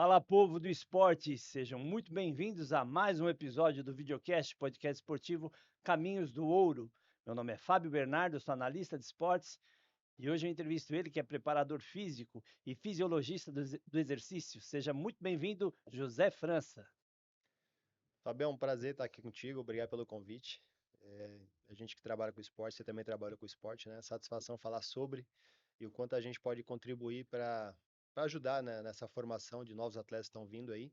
Fala, povo do esporte, sejam muito bem-vindos a mais um episódio do Videocast, podcast esportivo Caminhos do Ouro. Meu nome é Fábio Bernardo, sou analista de esportes e hoje eu entrevisto ele, que é preparador físico e fisiologista do exercício. Seja muito bem-vindo, José França. Fabião, um prazer estar aqui contigo, obrigado pelo convite. A gente que trabalha com esporte, você também trabalha com esporte, né? Satisfação falar sobre e o quanto a gente pode contribuir para ajudar, né, nessa formação de novos atletas que estão vindo aí.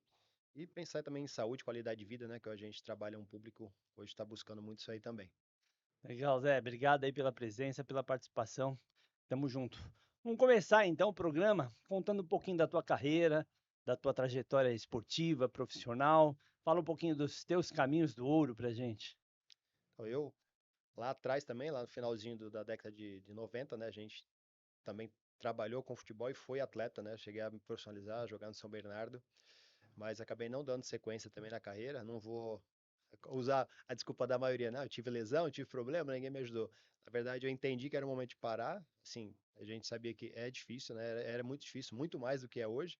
E pensar também em saúde, qualidade de vida, né? Que a gente trabalha um público, hoje está buscando muito isso aí também. Legal, Zé, obrigado aí pela presença, pela participação. Tamo junto. Vamos começar então o programa contando um pouquinho da tua carreira, da tua trajetória esportiva, profissional. Fala um pouquinho dos teus caminhos do ouro pra gente. Então, eu, lá atrás também, lá no finalzinho da década de 90, né? A gente também trabalhou com futebol e foi atleta, né? Cheguei a me profissionalizar, jogar no São Bernardo, mas acabei não dando sequência também na carreira. Não vou usar a desculpa da maioria, não, eu tive lesão, eu tive problema, ninguém me ajudou. Na verdade, eu entendi que era o momento de parar. Sim, a gente sabia que é difícil, né? Era muito difícil, muito mais do que é hoje.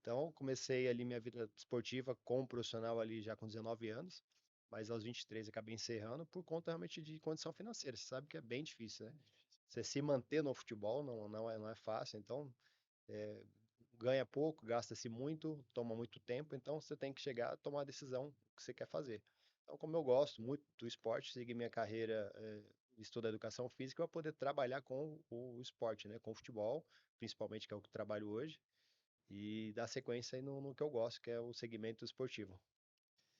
Então, comecei ali minha vida esportiva como profissional ali já com 19 anos, mas aos 23 acabei encerrando por conta realmente de condição financeira. Você sabe que é bem difícil, né? Você se manter no futebol não é fácil, então é, ganha pouco, gasta-se muito, toma muito tempo, então você tem que chegar a tomar a decisão que você quer fazer. Então, como eu gosto muito do esporte, segui minha carreira, estudo educação física, para poder trabalhar com o esporte, né, com o futebol, principalmente, que é o que eu trabalho hoje, e dar sequência aí no que eu gosto, que é o segmento esportivo.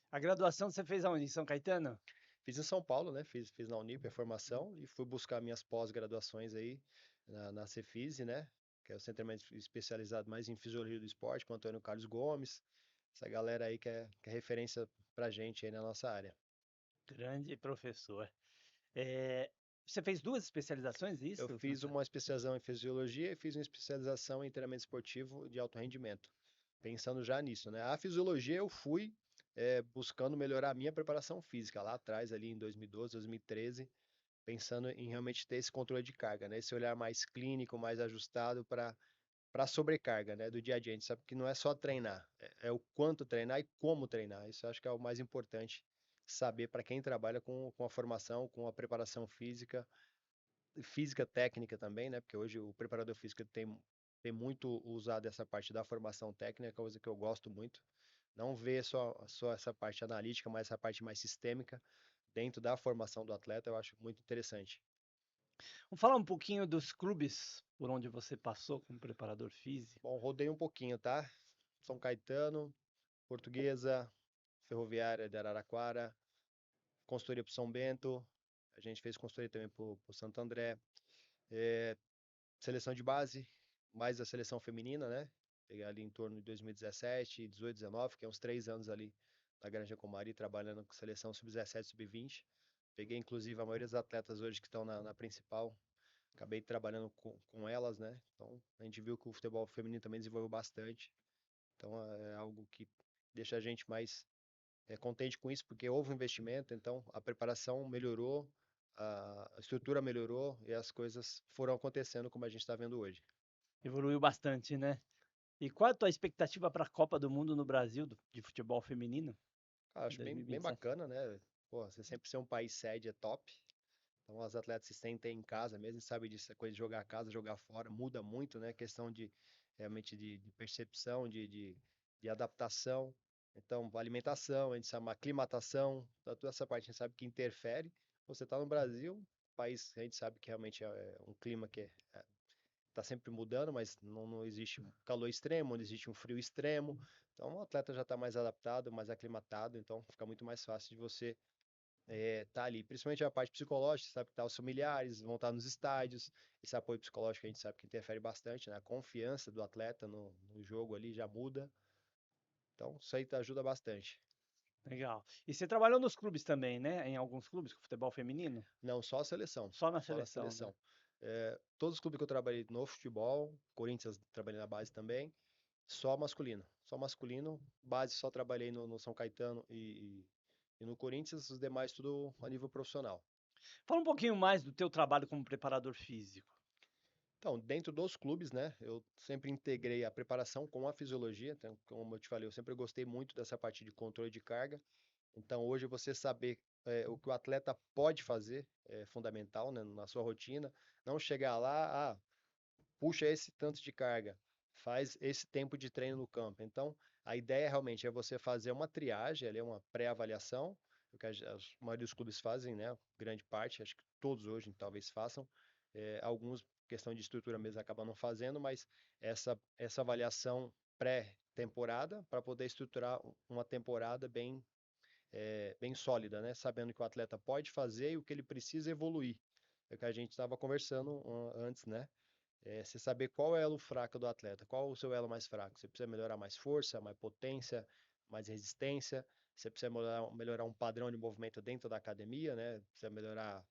A graduação você fez aonde? Em São Caetano? Fiz em São Paulo, né? Fiz na Unip a formação e fui buscar minhas pós-graduações aí na Cefise, né? Que é o centro mais especializado mais em fisiologia do esporte, com o Antônio Carlos Gomes. Essa galera aí que é referência pra gente aí na nossa área. Grande professor. Você fez duas especializações, Eu isso, fiz França? uma especialização em fisiologia e fiz uma especialização em treinamento esportivo de alto rendimento, pensando já nisso, né? A fisiologia eu fui buscando melhorar a minha preparação física lá atrás, ali em 2012, 2013, pensando em realmente ter esse controle de carga, né? Esse olhar mais clínico, mais ajustado para sobrecarga, né? Do dia a dia. A gente sabe que não é só treinar, é o quanto treinar e como treinar. Isso eu acho que é o mais importante saber para quem trabalha com a formação, com a preparação física, física técnica também, né? Porque hoje o preparador físico tem muito usado essa parte da formação técnica, coisa que eu gosto muito. Não ver só essa parte analítica, mas essa parte mais sistêmica dentro da formação do atleta, eu acho muito interessante. Vamos falar um pouquinho dos clubes por onde você passou como preparador físico. Bom, rodei um pouquinho, tá? São Caetano, Portuguesa, Ferroviária de Araraquara, consultoria para São Bento, a gente fez consultoria também para o Santo André, é, seleção de base, mais a seleção feminina, né? Peguei ali em torno de 2017, 18, 19, que é uns 3 anos ali na Granja Comari, trabalhando com seleção sub-17, sub-20. Peguei inclusive a maioria dos atletas hoje que estão na principal, acabei trabalhando com elas, né? Então a gente viu que o futebol feminino também desenvolveu bastante. Então é algo que deixa a gente mais contente com isso, porque houve um investimento, então a preparação melhorou, a estrutura melhorou e as coisas foram acontecendo como a gente está vendo hoje. Evoluiu bastante, né? E qual a tua expectativa para a Copa do Mundo no Brasil de futebol feminino Cara, em acho bem 2027? bacana, né? Pô, você sempre ser um país sede é top. Então, as atletas se sentem em casa mesmo, sabe disso, a coisa de jogar a casa, jogar fora, muda muito, né? Questão de realmente de percepção, de adaptação. Então, alimentação, a gente sabe, aclimatação, toda essa parte a gente sabe que interfere. Você está no Brasil, país a gente sabe que realmente é um clima que está sempre mudando, mas não existe um calor extremo, não existe um frio extremo. Então, o atleta já está mais adaptado, mais aclimatado, então fica muito mais fácil de você tá ali, principalmente a parte psicológica, sabe que tá os familiares, vão estar nos estádios, esse apoio psicológico a gente sabe que interfere bastante, né? A confiança do atleta no jogo ali já muda, então isso aí ajuda bastante. Legal. E você trabalhou nos clubes também, né? Em alguns clubes com futebol feminino? Não só a seleção, Só na só na seleção, né? seleção. Todos os clubes que eu trabalhei no futebol, Corinthians trabalhei na base também, só masculino, base só trabalhei no São Caetano e no Corinthians, os demais tudo a nível profissional. Fala um pouquinho mais do teu trabalho como preparador físico. Então, dentro dos clubes, né, eu sempre integrei a preparação com a fisiologia. Então, como eu te falei, eu sempre gostei muito dessa parte de controle de carga. Então, hoje você saber o que o atleta pode fazer é fundamental, né, na sua rotina. Não chegar lá, puxa esse tanto de carga, faz esse tempo de treino no campo. Então, a ideia realmente é você fazer uma triagem, ali, uma pré-avaliação, o que a maioria dos clubes fazem, né? Grande parte, acho que todos hoje talvez façam. Alguns, questão de estrutura mesmo, acabam não fazendo, mas essa avaliação pré-temporada para poder estruturar uma temporada bem sólida, né? Sabendo que o atleta pode fazer e o que ele precisa evoluir. É o que a gente estava conversando antes, né? Você saber qual é o elo fraco do atleta, qual o seu elo mais fraco. Você precisa melhorar mais força, mais potência, mais resistência. Você precisa melhorar um padrão de movimento dentro da academia, né? Precisa melhorar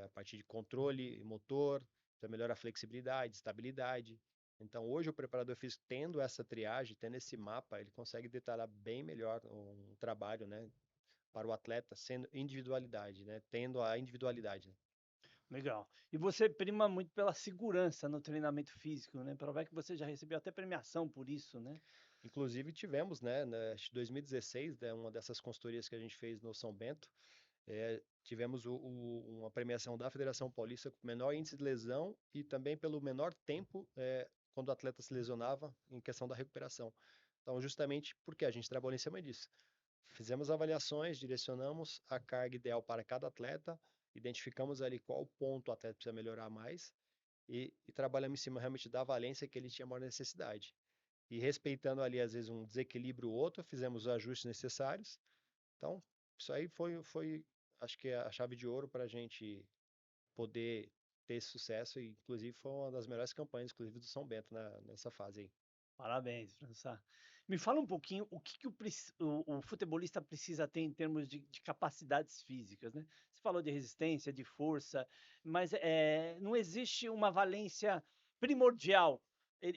a partir de controle motor, precisa melhorar a flexibilidade, estabilidade. Então, hoje o preparador físico tendo essa triagem, tendo esse mapa, ele consegue detalhar bem melhor um trabalho, né, para o atleta, sendo individualidade, né? Tendo a individualidade, né? Legal. E você prima muito pela segurança no treinamento físico, né? Provar que você já recebeu até premiação por isso, né? Inclusive tivemos, né, 2016, né, uma dessas consultorias que a gente fez no São Bento, tivemos uma premiação da Federação Paulista com menor índice de lesão e também pelo menor tempo quando o atleta se lesionava em questão da recuperação. Então, justamente porque a gente trabalhou em cima disso. Fizemos avaliações, direcionamos a carga ideal para cada atleta, identificamos ali qual ponto o atleta precisa melhorar mais e trabalhamos em cima realmente da valência que ele tinha maior necessidade. E respeitando ali, às vezes, um desequilíbrio ou outro, fizemos os ajustes necessários. Então, isso aí foi acho que a chave de ouro para a gente poder ter esse sucesso. E, inclusive, foi uma das melhores campanhas, inclusive, do São Bento nessa fase aí. Parabéns, França. Me fala um pouquinho o que, que o futebolista precisa ter em termos de capacidades físicas, né? Você falou de resistência, de força, mas não existe uma valência primordial.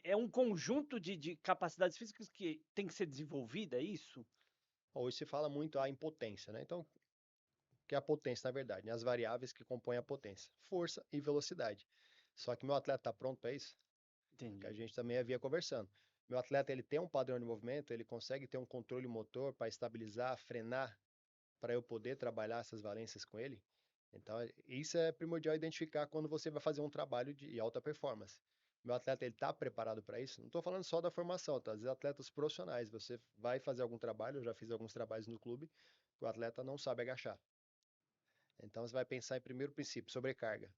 É um conjunto de capacidades físicas que tem que ser desenvolvida, é isso? Hoje se fala muito a impotência, né? Então, o que é a potência, na verdade? Né? As variáveis que compõem a potência: força e velocidade. Só que meu atleta está pronto para isso? Que a Entendi. gente também havia conversando. Meu atleta, ele tem um padrão de movimento, ele consegue ter um controle motor para estabilizar, frenar, para eu poder trabalhar essas valências com ele. Então, isso é primordial identificar quando você vai fazer um trabalho de alta performance. Meu atleta, ele está preparado para isso? Não estou falando só da formação, tá? Às vezes, atletas profissionais, você vai fazer algum trabalho, eu já fiz alguns trabalhos no clube, que o atleta não sabe agachar. Então, você vai pensar em primeiro princípio, sobrecarga.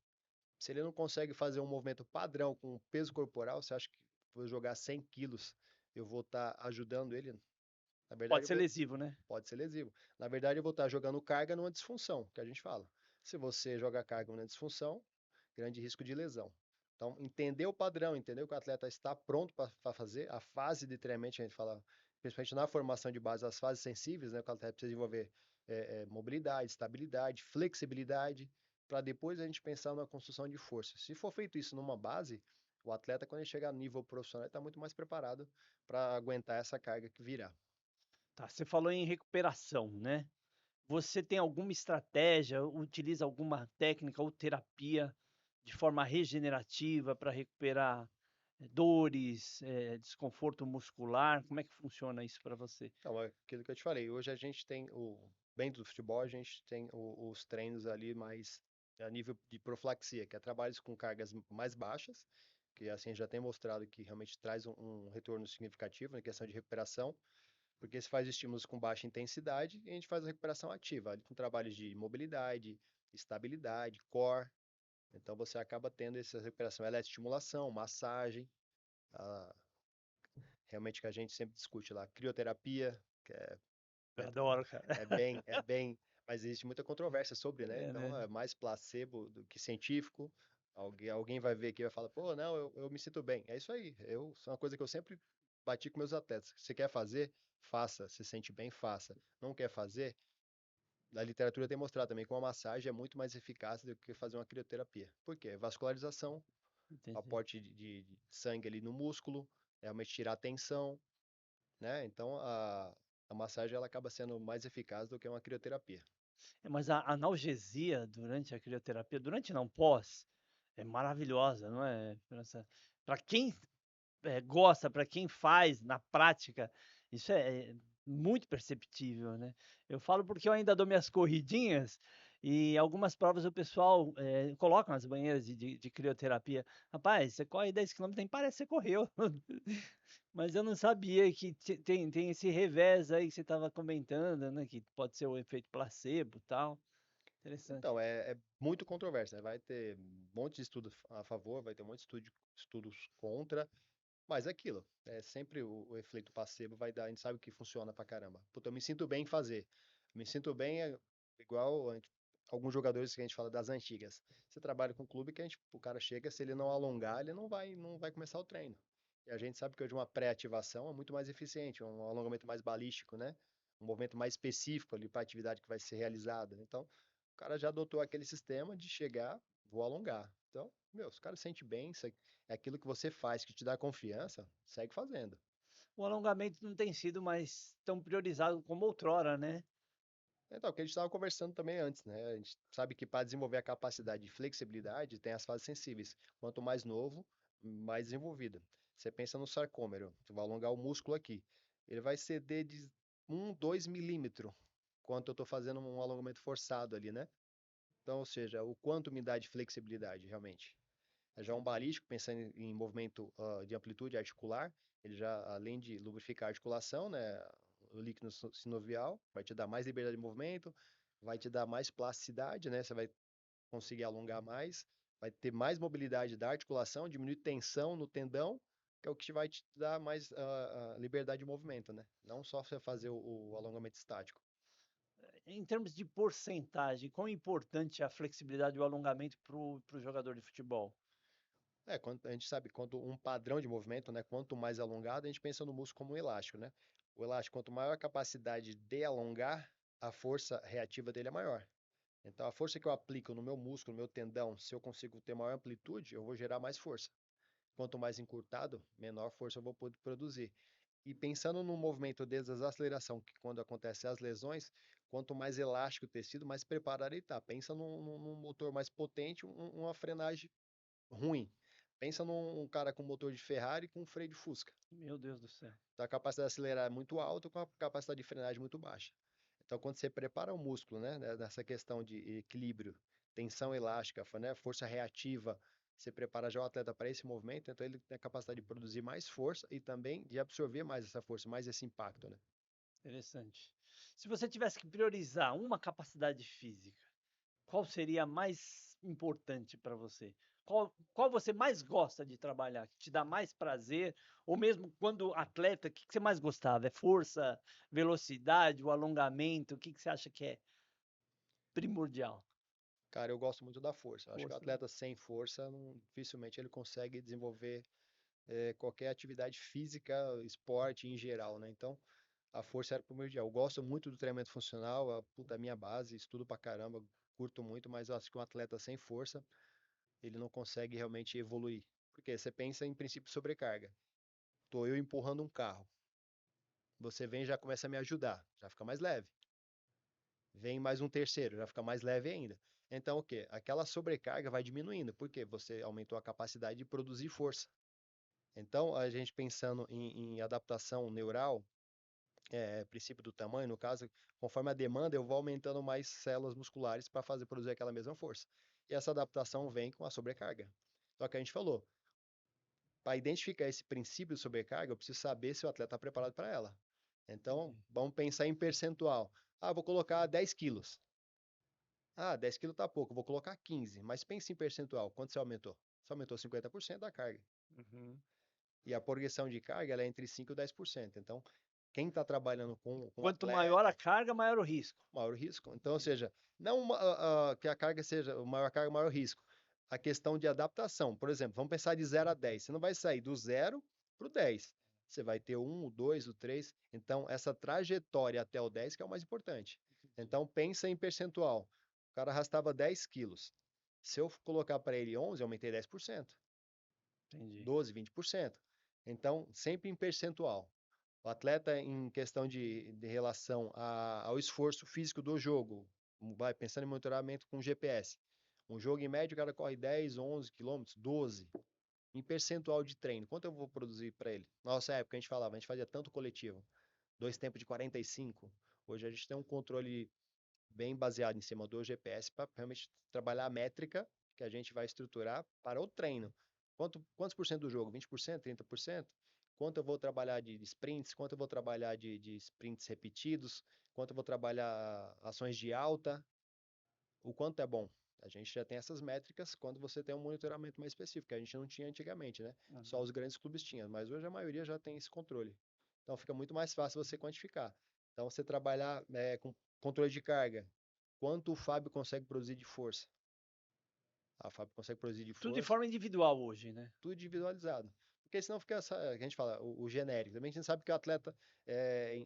Se ele não consegue fazer um movimento padrão com peso corporal, você acha que vou jogar 100 quilos, eu vou estar ajudando ele? Na verdade, Pode eu ser vou, lesivo, né? pode ser lesivo. Na verdade, eu vou estar jogando carga numa disfunção, que a gente fala. Se você joga carga numa disfunção, grande risco de lesão. Então, entender o padrão, entender o que o atleta está pronto para fazer, a fase de treinamento, a gente fala, principalmente na formação de base, as fases sensíveis, né, que o atleta precisa desenvolver mobilidade, estabilidade, flexibilidade, para depois a gente pensar na construção de força. Se for feito isso numa base, o atleta, quando ele chegar no nível profissional, está muito mais preparado para aguentar essa carga que virá. Tá, você falou em recuperação, né? Você tem alguma estratégia, utiliza alguma técnica ou terapia de forma regenerativa para recuperar dores, desconforto muscular? Como é que funciona isso para você? Então, é aquilo que eu te falei, hoje a gente tem dentro do futebol, a gente tem os treinos ali mais a nível de profilaxia, que é trabalhos com cargas mais baixas, que assim já tem mostrado que realmente traz um retorno significativo na questão de recuperação, porque se faz estímulos com baixa intensidade e a gente faz a recuperação ativa, ali com trabalhos de mobilidade, estabilidade, core. Então você acaba tendo essa recuperação, ela é estimulação, massagem, a- realmente que a gente sempre discute lá, crioterapia, que é Eu adoro, cara. é bem, mas existe muita controvérsia sobre, né? É, Então né? é mais placebo do que científico. Alguém vai ver aqui e vai falar, pô, não, eu me sinto bem. É isso aí. Isso é uma coisa que eu sempre bati com meus atletas. Se quer fazer, faça. Se sente bem, faça. Não quer fazer? A literatura tem mostrado também que uma massagem é muito mais eficaz do que fazer uma crioterapia. Por quê? Vascularização, Entendi. aporte de sangue ali no músculo, realmente tirar a tensão, né? Então a massagem ela acaba sendo mais eficaz do que uma crioterapia. Mas a analgesia durante a crioterapia, durante não, pós, é maravilhosa, não é? Para quem gosta, para quem faz na prática, isso é muito perceptível, né? Eu falo porque eu ainda dou minhas corridinhas e algumas provas o pessoal coloca nas banheiras de crioterapia. Rapaz, você corre 10 quilômetros, nem parece que você correu. Mas eu não sabia que tem esse revés aí que você estava comentando, né? Que pode ser o efeito placebo e tal. Interessante. Então, é muito controverso, né? Vai ter um monte de estudo a favor, vai ter um monte de estudos contra, mas é aquilo, é sempre o efeito placebo vai dar, a gente sabe que funciona pra caramba. Puta, eu me sinto bem em fazer. Me sinto bem igual alguns jogadores que a gente fala das antigas. Você trabalha com um clube que o cara chega, se ele não alongar, ele não vai começar o treino. E a gente sabe que hoje uma pré-ativação é muito mais eficiente, um alongamento mais balístico, né? Um movimento mais específico ali para a atividade que vai ser realizada. Então, o cara já adotou aquele sistema de chegar, vou alongar. Então, meu, se o cara se sente bem, é aquilo que você faz que te dá confiança, segue fazendo. O alongamento não tem sido mais tão priorizado como outrora, né? Então, o que a gente estava conversando também antes, né? A gente sabe que para desenvolver a capacidade de flexibilidade, tem as fases sensíveis. Quanto mais novo, mais desenvolvida. Você pensa no sarcômero, você vai alongar o músculo aqui. Ele vai ceder de 2 milímetros, quanto eu estou fazendo um alongamento forçado ali, né? Então, ou seja, o quanto me dá de flexibilidade, realmente. Já um Entendi. balístico, pensando em movimento de amplitude articular, ele já, além de lubrificar a articulação, né, o líquido sinovial, vai te dar mais liberdade de movimento, vai te dar mais plasticidade, né, você vai conseguir alongar mais, vai ter mais mobilidade da articulação, diminuir tensão no tendão, que é o que vai te dar mais liberdade de movimento, né? Não só você fazer o alongamento estático. Em termos de porcentagem, quão importante é a flexibilidade e o alongamento para o jogador de futebol? A gente sabe, quando um padrão de movimento, né, quanto mais alongado, a gente pensa no músculo como um elástico, né? O elástico, quanto maior a capacidade de alongar, a força reativa dele é maior. Então, a força que eu aplico no meu músculo, no meu tendão, se eu consigo ter maior amplitude, eu vou gerar mais força. Quanto mais encurtado, menor força eu vou poder produzir. E pensando no movimento desde a desaceleração, que quando acontecem as lesões, quanto mais elástico o tecido, mais preparado ele está. Pensa num motor mais potente, uma frenagem ruim. Pensa num cara com motor de Ferrari com freio de Fusca. Meu Deus do céu. Então a capacidade de acelerar é muito alta com a capacidade de frenagem muito baixa. Então quando você prepara o músculo, né, nessa questão de equilíbrio, tensão elástica, né, força reativa, você prepara já o atleta para esse movimento, então ele tem a capacidade de produzir mais força e também de absorver mais essa força, mais esse impacto, né? Interessante. Se você tivesse que priorizar uma capacidade física, qual seria a mais importante para você? Qual você mais gosta de trabalhar, que te dá mais prazer? Ou mesmo quando atleta, o que você mais gostava? É força, velocidade, o alongamento? O que você acha que é primordial? Cara, eu gosto muito da força. Eu acho que o Força, né? atleta sem força, dificilmente ele consegue desenvolver qualquer atividade física, esporte em geral, né? Então, a força era primordial. Eu gosto muito do treinamento funcional, a puta minha base, estudo pra caramba, curto muito, mas eu acho que um atleta sem força, ele não consegue realmente evoluir. Porque você pensa em princípio de sobrecarga. Tô eu empurrando um carro. Você vem e já começa a me ajudar, já fica mais leve. Vem mais um terceiro, já fica mais leve ainda. Então, o quê? Aquela sobrecarga vai diminuindo, porque você aumentou a capacidade de produzir força. Então, a gente pensando em adaptação neural, princípio do tamanho, no caso, conforme a demanda, eu vou aumentando mais células musculares para fazer produzir aquela mesma força. E essa adaptação vem com a sobrecarga. Só que a gente falou, para identificar esse princípio de sobrecarga, eu preciso saber se o atleta está preparado para ela. Então, Entendi. vamos pensar em percentual. Ah, vou colocar 10 quilos. Ah, 10 quilos tá pouco, vou colocar 15. Mas pense em percentual. Quanto você aumentou? Você aumentou 50% da carga. Uhum. E a progressão de carga ela é entre 5% e 10%. Então, quem está trabalhando com Quanto maior a atleta, carga, maior o risco. maior o risco. Então, ou Entendi. seja, não que a carga seja o maior carga, maior risco. A questão de adaptação. Por exemplo, vamos pensar de 0 a 10. Você não vai sair do 0 para o 10. Você vai ter o 1, o 2, o 3. Então, essa trajetória até o 10 que é o mais importante. Entendi. Então, pensa em percentual. O cara arrastava 10 quilos. Se eu colocar para ele 11, eu aumentei 10%. Entendi. 12, 20%. Então, sempre em percentual. O atleta, em questão de relação ao esforço físico do jogo, vai pensando em monitoramento com GPS. Um jogo em média o cara corre 10, 11 quilômetros, 12. Em percentual de treino, quanto eu vou produzir para ele? Nossa época a gente falava, a gente fazia tanto coletivo, 2 tempos de 45. Hoje a gente tem um controle bem baseado em cima do GPS para realmente trabalhar a métrica que a gente vai estruturar para o treino. Quantos por cento do jogo? 20%, 30%? Quanto eu vou trabalhar de sprints? Quanto eu vou trabalhar de sprints repetidos? Quanto eu vou trabalhar ações de alta? O quanto é bom? A gente já tem essas métricas quando você tem um monitoramento mais específico, que a gente não tinha antigamente, né? Só Uhum. os grandes clubes tinham, mas hoje a maioria já tem esse controle. Então fica muito mais fácil você quantificar. Então você trabalhar com controle de carga. Quanto o Fábio consegue produzir de força? A Fábio consegue produzir de Tudo de força, forma individual hoje, né? tudo individualizado. Porque senão fica essa, a gente fala, o genérico. Também a gente sabe que o atleta,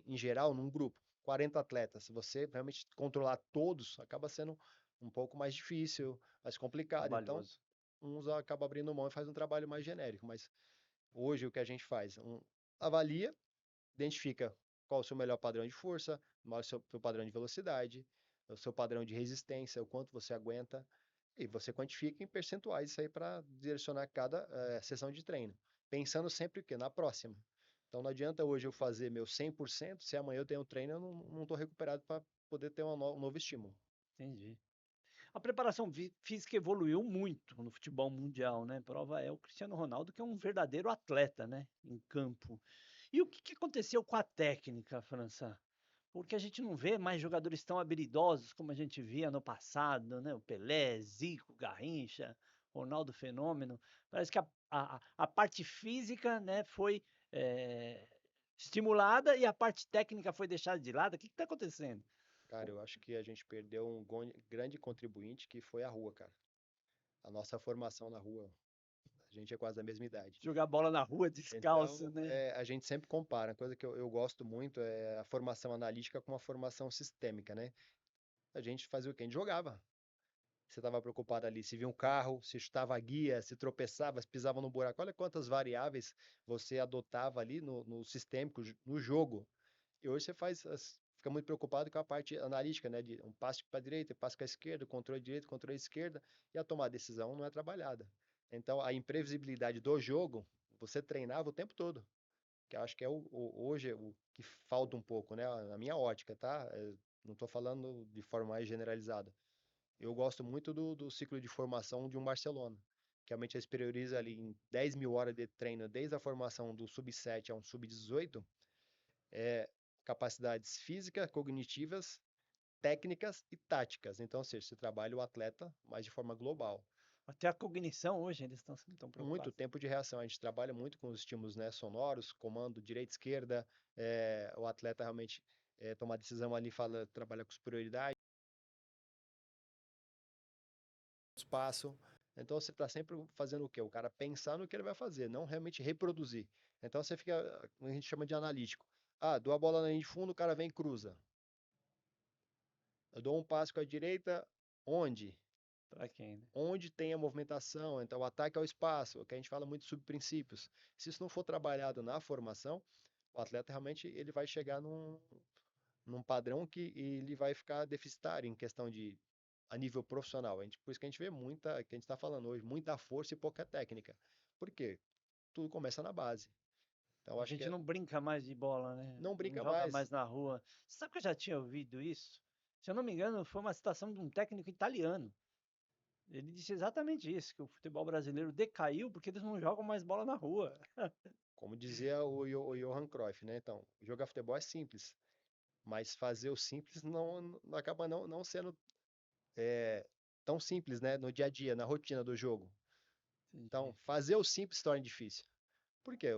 em geral, num grupo, 40 atletas, se você realmente controlar todos, acaba sendo um pouco mais difícil, mais complicado. Então, Trabalhoso. uns acabam abrindo mão e faz um trabalho mais genérico. Mas hoje o que a gente faz? Avalia, identifica qual o seu melhor padrão de força, qual o seu padrão de velocidade, o seu padrão de resistência, o quanto você aguenta, e você quantifica em percentuais isso aí para direcionar cada sessão de treino. Pensando sempre o quê? Na próxima. Então não adianta hoje eu fazer meu 100%, se amanhã eu tenho um treino, eu não estou recuperado para poder ter um novo estímulo. Entendi. A preparação física evoluiu muito no futebol mundial, né? Prova é o Cristiano Ronaldo, que é um verdadeiro atleta, né? Em campo. E o que que aconteceu com a técnica, França? Porque a gente não vê mais jogadores tão habilidosos como a gente via no passado, né? O Pelé, Zico, Garrincha, Ronaldo Fenômeno. Parece que a parte física, né, foi eh, estimulada e a parte técnica foi deixada de lado. O que está acontecendo? Cara, eu acho que a gente perdeu um grande contribuinte que foi a rua, cara. A nossa formação na rua, a gente é quase da mesma idade. Jogar bola na rua Então, descalço, né? a gente sempre compara. A coisa que eu gosto muito é a formação analítica com a formação sistêmica, né? A gente fazia o quê? A gente jogava. Você estava preocupado ali se via um carro, se chutava a guia, se tropeçava, se pisava no buraco. Olha quantas variáveis você adotava ali no sistêmico, no jogo. E hoje você fica muito preocupado com a parte analítica, né? De um passe para a direita, passe para a esquerda, controle direito, controle esquerda, e a tomar decisão não é trabalhada. Então, a imprevisibilidade do jogo, você treinava o tempo todo, que eu acho que é hoje o que falta um pouco, né? Na minha ótica, tá? Não estou falando de forma mais generalizada. Eu gosto muito do ciclo de formação de um Barcelona, que realmente eles priorizam ali em 10 mil horas de treino, desde a formação do sub-7 a um sub-18, é, capacidades físicas, cognitivas, técnicas e táticas. Então, ou seja, você trabalha o atleta, mas de forma global. Até a cognição hoje eles estão tão Muito preocupados. tempo de reação. A gente trabalha muito com os estímulos, né, sonoros, comando direita, esquerda. O atleta realmente toma decisão ali, trabalha com superioridade, espaço. Então você está sempre fazendo o quê? O cara pensar no que ele vai fazer, não realmente reproduzir. Então você fica, a gente chama de analítico. Ah, dou a bola na linha de fundo, o cara vem e cruza. Eu dou um passo com a direita, onde? Pra quem, né? Onde tem a movimentação, então o ataque ao espaço, que a gente fala muito sobre princípios. Se isso não for trabalhado na formação, o atleta realmente ele vai chegar num padrão que ele vai ficar deficitário em questão de a nível profissional. Por isso que a gente vê muita, que a gente está falando hoje, muita força e pouca técnica. Por quê? Tudo começa na base. Então A acho que gente não brinca mais de bola, né? não Não brinca joga mais. mais na rua. Você sabe que eu já tinha ouvido isso? Se eu não me engano, foi uma citação de um técnico italiano. Ele disse exatamente isso, que o futebol brasileiro decaiu porque eles não jogam mais bola na rua. Como dizia o Johan Cruyff, né? Então, jogar futebol é simples, mas fazer o simples acaba não sendo é, tão simples, né? No dia a dia, na rotina do jogo. Então, Entendi. fazer o simples se torna difícil. Por quê?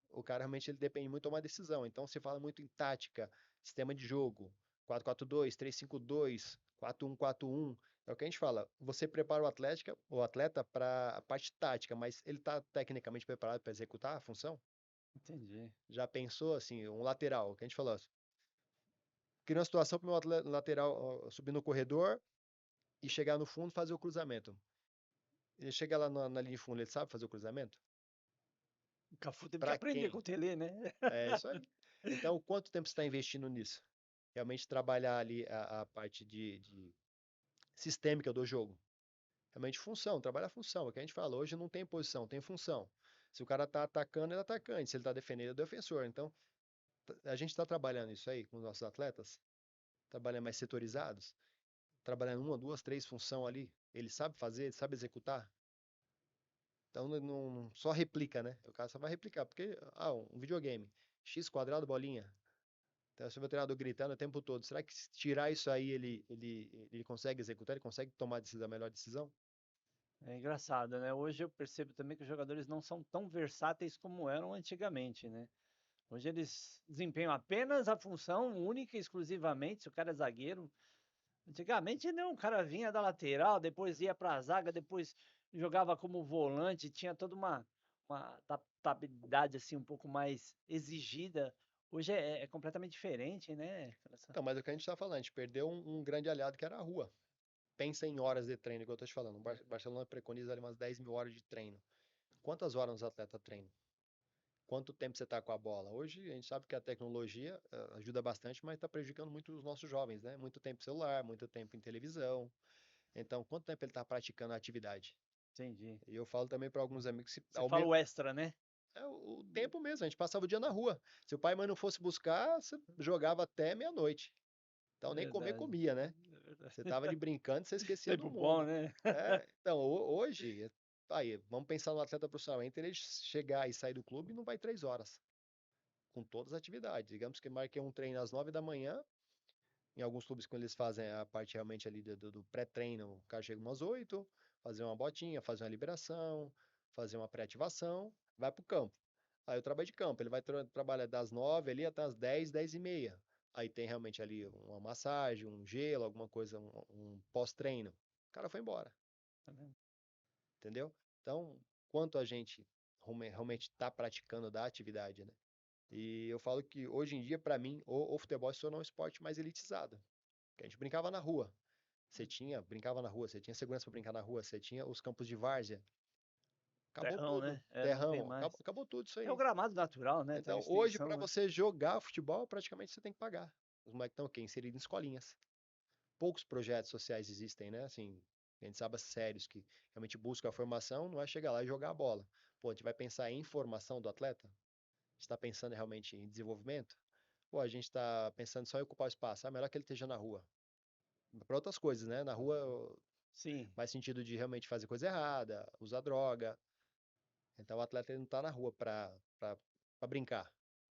O cara realmente ele depende muito de tomar decisão. Então, se fala muito em tática, sistema de jogo, 4-4-2, 3-5-2, 4-1-4-1. É o que a gente fala. Você prepara o atleta para a parte tática, mas ele está tecnicamente preparado para executar a função? Entendi. Já pensou assim, um lateral, que a gente falou, cria uma situação para um lateral subir no corredor e chegar no fundo e fazer o cruzamento. Ele chega lá na linha de fundo, ele sabe fazer o cruzamento? O Cafu teve que Para aprender com quem? o Tele, né? É isso aí. Então, quanto tempo você está investindo nisso? Realmente trabalhar ali a parte de sistêmica do jogo. Realmente função, trabalha a função. É o que a gente fala, hoje não tem posição, tem função. Se o cara tá atacando, ele é atacante. Se ele tá defendendo, ele é defensor. Então, a gente está trabalhando isso aí com os nossos atletas, trabalhando mais setorizados, trabalhando uma, duas, três funções ali. Ele sabe fazer, ele sabe executar. Então, só replica, né? O cara só vai replicar, porque, um videogame, X quadrado, bolinha. Então, se o treinador gritando o tempo todo, será que se tirar isso aí ele consegue executar, ele consegue tomar a melhor decisão? É engraçado, né? Hoje eu percebo também que os jogadores não são tão versáteis como eram antigamente, né? Hoje eles desempenham apenas a função única e exclusivamente, se o cara é zagueiro. Antigamente não, o cara vinha da lateral, depois ia para a zaga, depois jogava como volante, tinha toda uma adaptabilidade assim um pouco mais exigida. Hoje é completamente diferente, né? Então, mas é o que a gente está falando, a gente perdeu um grande aliado que era a rua. Pensa em horas de treino, que eu estou te falando. O Barcelona preconiza ali umas 10 mil horas de treino. Quantas horas os atletas treinam? Quanto tempo você está com a bola? Hoje a gente sabe que a tecnologia ajuda bastante, mas está prejudicando muito os nossos jovens, né? Muito tempo em celular, muito tempo em televisão. Então, quanto tempo ele está praticando a atividade? Entendi. E eu falo também para alguns amigos, se, Você fala o extra, né? é o tempo mesmo, a gente passava o dia na rua. Se o pai e mãe não fosse buscar, você jogava até meia-noite. Então nem comer Verdade. comia, né? É verdade. Você tava ali brincando, você esquecia do Tempo bom, mundo. né? Então, hoje, aí, vamos pensar no atleta profissional, entre ele chegar e sair do clube, não vai 3 horas, com todas as atividades. Digamos que marquei um treino às 9 da manhã, em alguns clubes, quando eles fazem a parte realmente ali do pré-treino, o cara chega umas 8, fazer uma botinha, fazer uma liberação, fazer uma pré-ativação, vai pro campo. Aí o trabalho de campo, ele vai trabalhar das 9 ali até as 10, 10 e meia. Aí tem realmente ali uma massagem, um gelo, alguma coisa, um pós-treino. O cara foi embora, entendeu? Então, quanto a gente realmente está praticando da atividade, né? E eu falo que hoje em dia, para mim, o futebol se tornou um esporte mais elitizado. Porque a gente brincava na rua. Brincava na rua, você tinha segurança para brincar na rua, você tinha os campos de várzea. Acabou Terrão, tudo. né? É, não tem Terrão, mais. acabou tudo isso É o aí. gramado natural, né? Tem uma Então, hoje, para extensão, né? você jogar futebol, praticamente você tem que pagar. Os moleques estão o quê? Inseridos em escolinhas. Poucos projetos sociais existem, né? Assim, a gente sabe sérios que realmente buscam a formação, não é chegar lá e jogar a bola. Pô, a gente vai pensar em formação do atleta? A gente está pensando realmente em desenvolvimento? Ou a gente está pensando só em ocupar o espaço? Ah, melhor que ele esteja na rua. Para outras coisas, né? Na rua, Sim. mais sentido de realmente fazer coisa errada, usar droga. Então o atleta ele não está na rua para brincar.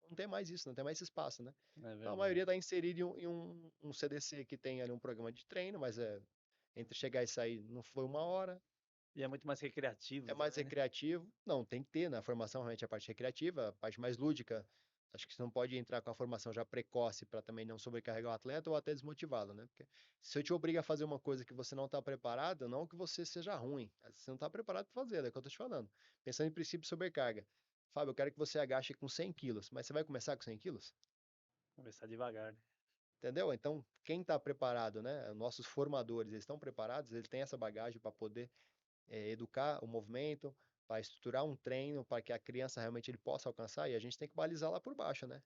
Não tem mais isso, não tem mais esse espaço, né? É Então a verdade. maioria está inserido em um CDC que tem ali um programa de treino, mas entre chegar e sair não foi uma hora, E é muito mais é recreativo mais também, né? recreativo. Não, tem que ter na formação realmente a parte recreativa, a parte mais lúdica. Acho que você não pode entrar com a formação já precoce para também não sobrecarregar o atleta ou até desmotivá-lo, né? Porque se eu te obrigo a fazer uma coisa que você não está preparado, não que você seja ruim, você não está preparado para fazer, é o que eu estou te falando. Pensando em princípio de sobrecarga. Fábio, eu quero que você agache com 100 quilos, mas você vai começar com 100 quilos? Começar devagar, né? Entendeu? Então, quem está preparado, né? Nossos formadores, eles estão preparados, eles têm essa bagagem para poder educar o movimento, para estruturar um treino, para que a criança realmente ele possa alcançar, e a gente tem que balizar lá por baixo, né?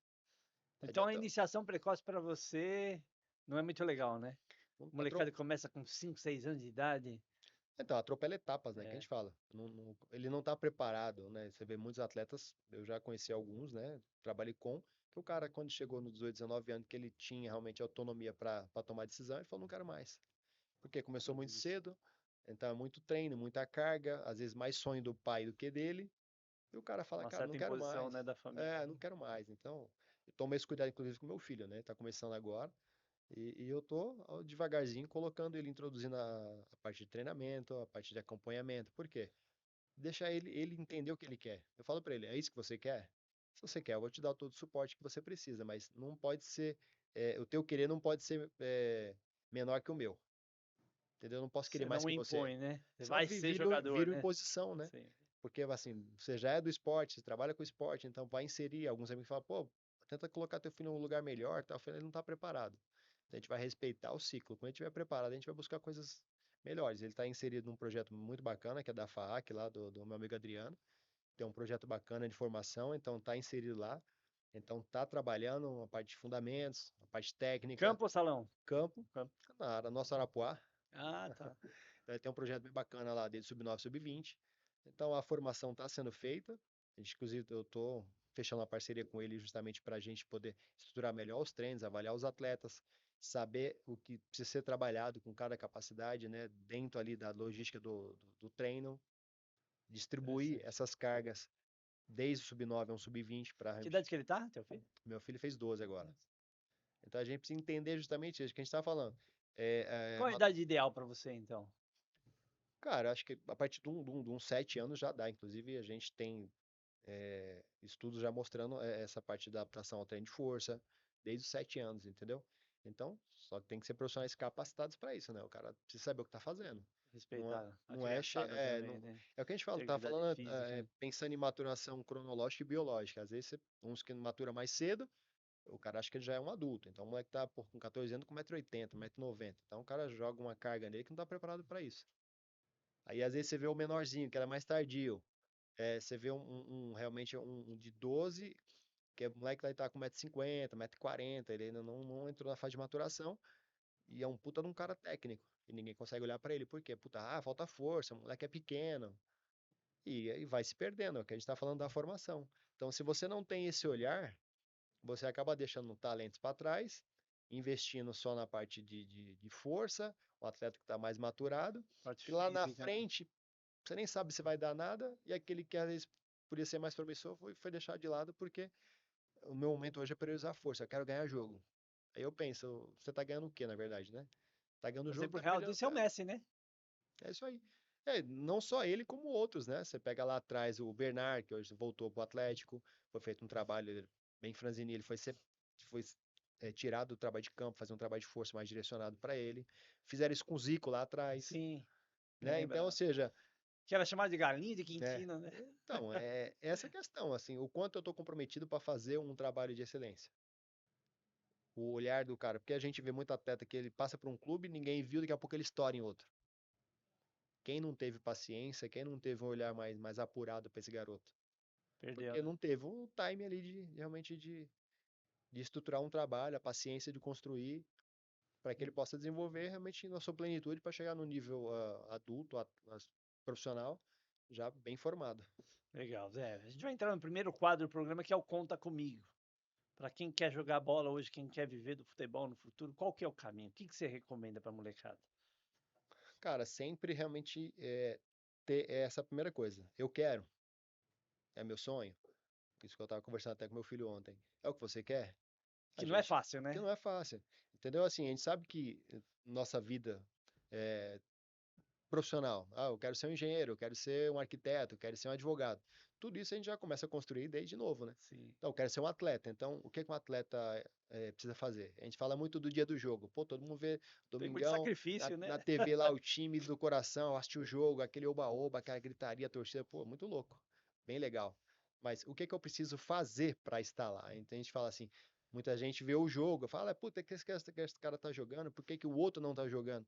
Não Então a adianta. iniciação precoce para você não é muito legal, né? O molecada começa com 5, 6 anos de idade. Então, atropela etapas, né? Que a É, gente fala. Ele não está preparado, né? Você vê muitos atletas, eu já conheci alguns, né? Trabalhei com, que o cara, quando chegou nos 18, 19 anos, que ele tinha realmente autonomia para tomar decisão, ele falou, não quero mais. Porque começou muito isso. cedo, então é muito treino, muita carga, às vezes mais sonho do pai do que dele, e o cara fala, Uma cara, não certa quero imposição, mais. né, da família. É, não quero mais. Então, eu tomei esse cuidado, inclusive, com meu filho, né? Tá começando agora. E eu tô devagarzinho colocando ele, introduzindo a parte de treinamento, a parte de acompanhamento. Por quê? Deixar ele entender o que ele quer. Eu falo para ele, é isso que você quer? Se você quer, eu vou te dar todo o suporte que você precisa, mas não pode ser, o teu querer não pode ser menor que o meu. Entendeu? Eu não posso querer Você mais não que você. impõe, né? Você Senão vai ser jogador, vira né? imposição, né? Sim. Porque, assim, você já é do esporte, você trabalha com esporte, então vai inserir. Alguns amigos falam, pô, tenta colocar teu filho num lugar melhor, tal. Ele não está preparado. Então, a gente vai respeitar o ciclo. Quando ele estiver preparado, a gente vai buscar coisas melhores. Ele está inserido num projeto muito bacana, que é da FAAC, lá do meu amigo Adriano. Tem um projeto bacana de formação, então está inserido lá. Então, está trabalhando a parte de fundamentos, a parte técnica, Campo ou salão? campo, Campo. na nossa Arapuá. Ah, tá. tem um projeto bem bacana lá dele, sub-9, sub-20. Então a formação está sendo feita. Inclusive, eu estou fechando uma parceria com ele justamente para a gente poder estruturar melhor os treinos, avaliar os atletas, saber o que precisa ser trabalhado com cada capacidade, né, dentro ali da logística do treino, distribuir Interessante. essas cargas desde o sub-9 ao sub-20 para Que idade que ele tá, teu filho? meu filho fez 12 agora. Então a gente precisa entender justamente isso que a gente está falando. É, Qual a idade ideal para você, então? cara, acho que a partir de uns 7 anos já dá. Inclusive, a gente tem estudos já mostrando essa parte da adaptação ao treino de força desde os 7 anos, entendeu? Então, só que tem que ser profissionais capacitados para isso, né? O cara precisa saber o que está fazendo. Não, Respeitar a não é, criançada também, não, né? é o que a gente fala, tá Integridade falando física, né? pensando em maturação cronológica e biológica. Às vezes, uns que matura mais cedo, o cara acha que ele já é um adulto. Então, o moleque tá pô, com 14 anos com 1,80 m, 1,90 m. Então, o cara joga uma carga nele que não tá preparado para isso. Aí, às vezes, você vê o menorzinho, que era mais tardio. Você vê realmente um de 12, que o moleque vai estar com 1,50 m, 1,40 m, ele ainda não entrou na fase de maturação, e é um puta de um cara técnico. E ninguém consegue olhar pra ele, por quê? Puta, falta força, o moleque é pequeno. E aí vai se perdendo, é o que a gente tá falando da formação. Então, se você não tem esse olhar, você acaba deixando talentos para trás, investindo só na parte de força, o atleta que está mais maturado, Parte e lá na física, né? frente, você nem sabe se vai dar nada, e aquele que às vezes podia ser mais promissor foi deixado de lado, porque o meu momento hoje é priorizar a força, eu quero ganhar jogo. Aí eu penso, você tá ganhando o quê, na verdade, né? Tá ganhando o O jogo, exemplo tá real perdendo disso é o tempo. Messi, né? É isso aí. Não só ele, como outros, né? Você pega lá atrás o Bernard, que hoje voltou pro Atlético, foi feito um trabalho bem franzino, ele foi tirado do trabalho de campo, fazer um trabalho de força mais direcionado para ele. Fizeram isso com o Zico lá atrás, Sim, bem né? Então, ou lembrado. seja, Que era chamado de galinha de né? Quintino, né? Então, é essa questão, assim, o quanto eu estou comprometido para fazer um trabalho de excelência. O olhar do cara, porque a gente vê muito atleta que ele passa por um clube, ninguém viu, daqui a pouco ele estoura em outro. Quem não teve paciência, quem não teve um olhar mais apurado para esse garoto? Perdeu, Porque né? não teve o time ali realmente de estruturar um trabalho, a paciência de construir, para que ele possa desenvolver realmente na sua plenitude para chegar no nível adulto, profissional, já bem formado. Legal, Zé. A gente vai entrar no primeiro quadro do programa, que é o Conta Comigo. Para quem quer jogar bola hoje, quem quer viver do futebol no futuro, qual que é o caminho? O que que você recomenda para molecada? Cara, sempre realmente ter essa primeira coisa. Eu quero, é meu sonho. Isso que eu estava conversando até com meu filho ontem. É o que você quer? A Que não é gente, fácil, que né? não é fácil. Entendeu? Assim, a gente sabe que nossa vida é, profissional. Eu quero ser um engenheiro, eu quero ser um arquiteto, eu quero ser um advogado. Tudo isso a gente já começa a construir desde novo, né? Sim. Então, eu quero ser um atleta. Então, o que que um atleta precisa fazer? A gente fala muito do dia do jogo. Pô, todo mundo vê Tem muito domingão sacrifício, né? na TV lá o time do coração, assistir o jogo, aquele oba-oba, aquela gritaria, a torcida. Pô, muito louco. Bem legal. Mas o que que eu preciso fazer para estar lá? Então, a gente fala assim, muita gente vê o jogo, fala, puta, que esse cara tá jogando, por que que o outro não tá jogando?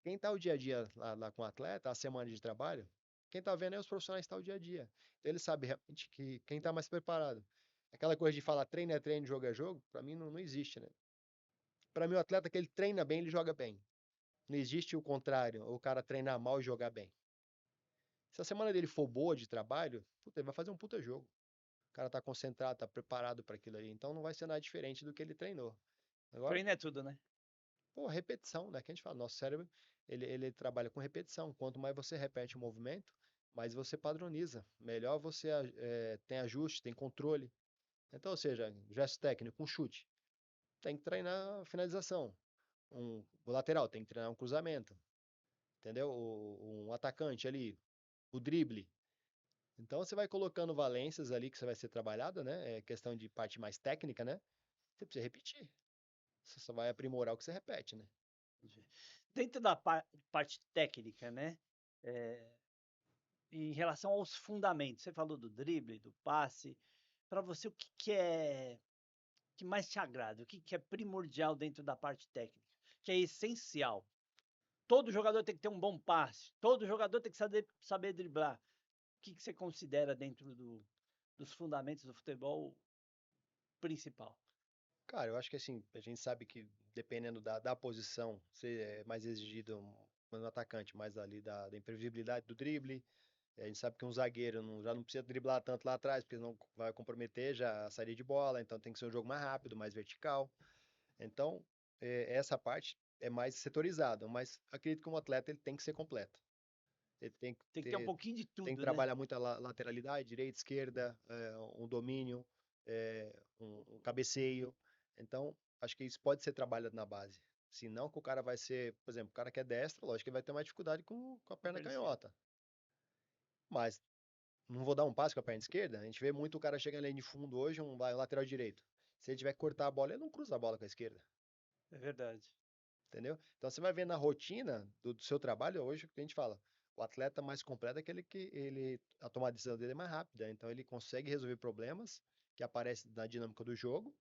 Quem está o dia a dia lá com o atleta, a semana de trabalho, quem está vendo é os profissionais que estão o dia a dia. Então ele sabe realmente que quem está mais preparado. Aquela coisa de falar treino é treino, jogo é jogo, para mim não existe, né? Para mim o atleta que ele treina bem, ele joga bem. Não existe o contrário, o cara treinar mal e jogar bem. Se a semana dele for boa de trabalho, puta, ele vai fazer um puta jogo. O cara tá concentrado, tá preparado para aquilo ali, então não vai ser nada diferente do que ele treinou. Agora, Treino é tudo, né? pô, repetição, né? Que a gente fala, nosso cérebro, ele trabalha com repetição. Quanto mais você repete o movimento, mais você padroniza. Melhor você tem ajuste, tem controle. Então, ou seja, gesto técnico, um chute. Tem que treinar a finalização. O lateral tem que treinar um cruzamento. Entendeu? Um atacante ali, o drible. Então, você vai colocando valências ali que você vai ser trabalhado, né? É questão de parte mais técnica, né? Você precisa repetir. Você só vai aprimorar o que você repete, né? Entendi. Dentro da parte técnica, né? É, em relação aos fundamentos, você falou do drible, do passe. Para você, o que que é que mais te agrada? O que que é primordial dentro da parte técnica? Que é essencial? Todo jogador tem que ter um bom passe. Todo jogador tem que saber driblar. O que que você considera dentro dos fundamentos do futebol principal? Cara, eu acho que assim, a gente sabe que dependendo da posição, ser mais exigido no atacante, mais ali da imprevisibilidade do drible. A gente sabe que um zagueiro já não precisa driblar tanto lá atrás, porque não vai comprometer já a saída de bola, então tem que ser um jogo mais rápido, mais vertical. Então, essa parte é mais setorizada, mas acredito que um atleta ele tem que ser completo. Ele Tem que ter um pouquinho de tem que tudo, né? trabalhar muito a lateralidade, direita, esquerda, um domínio, um cabeceio. Então, acho que isso pode ser trabalhado na base. Se não, que o cara vai ser, por exemplo, o cara que é destro, lógico que ele vai ter mais dificuldade com a Com a perna perna esquerda. canhota. Mas não vou dar um passe com a perna esquerda. A gente vê muito o cara chegando ali de fundo hoje, um lateral direito. Se ele tiver que cortar a bola, ele não cruza a bola com a esquerda. É verdade. Entendeu? Então você vai ver na rotina do seu trabalho hoje, o que a gente fala, o atleta mais completo é aquele que a tomada de decisão dele é mais rápida, então ele consegue resolver problemas que aparecem na dinâmica do jogo,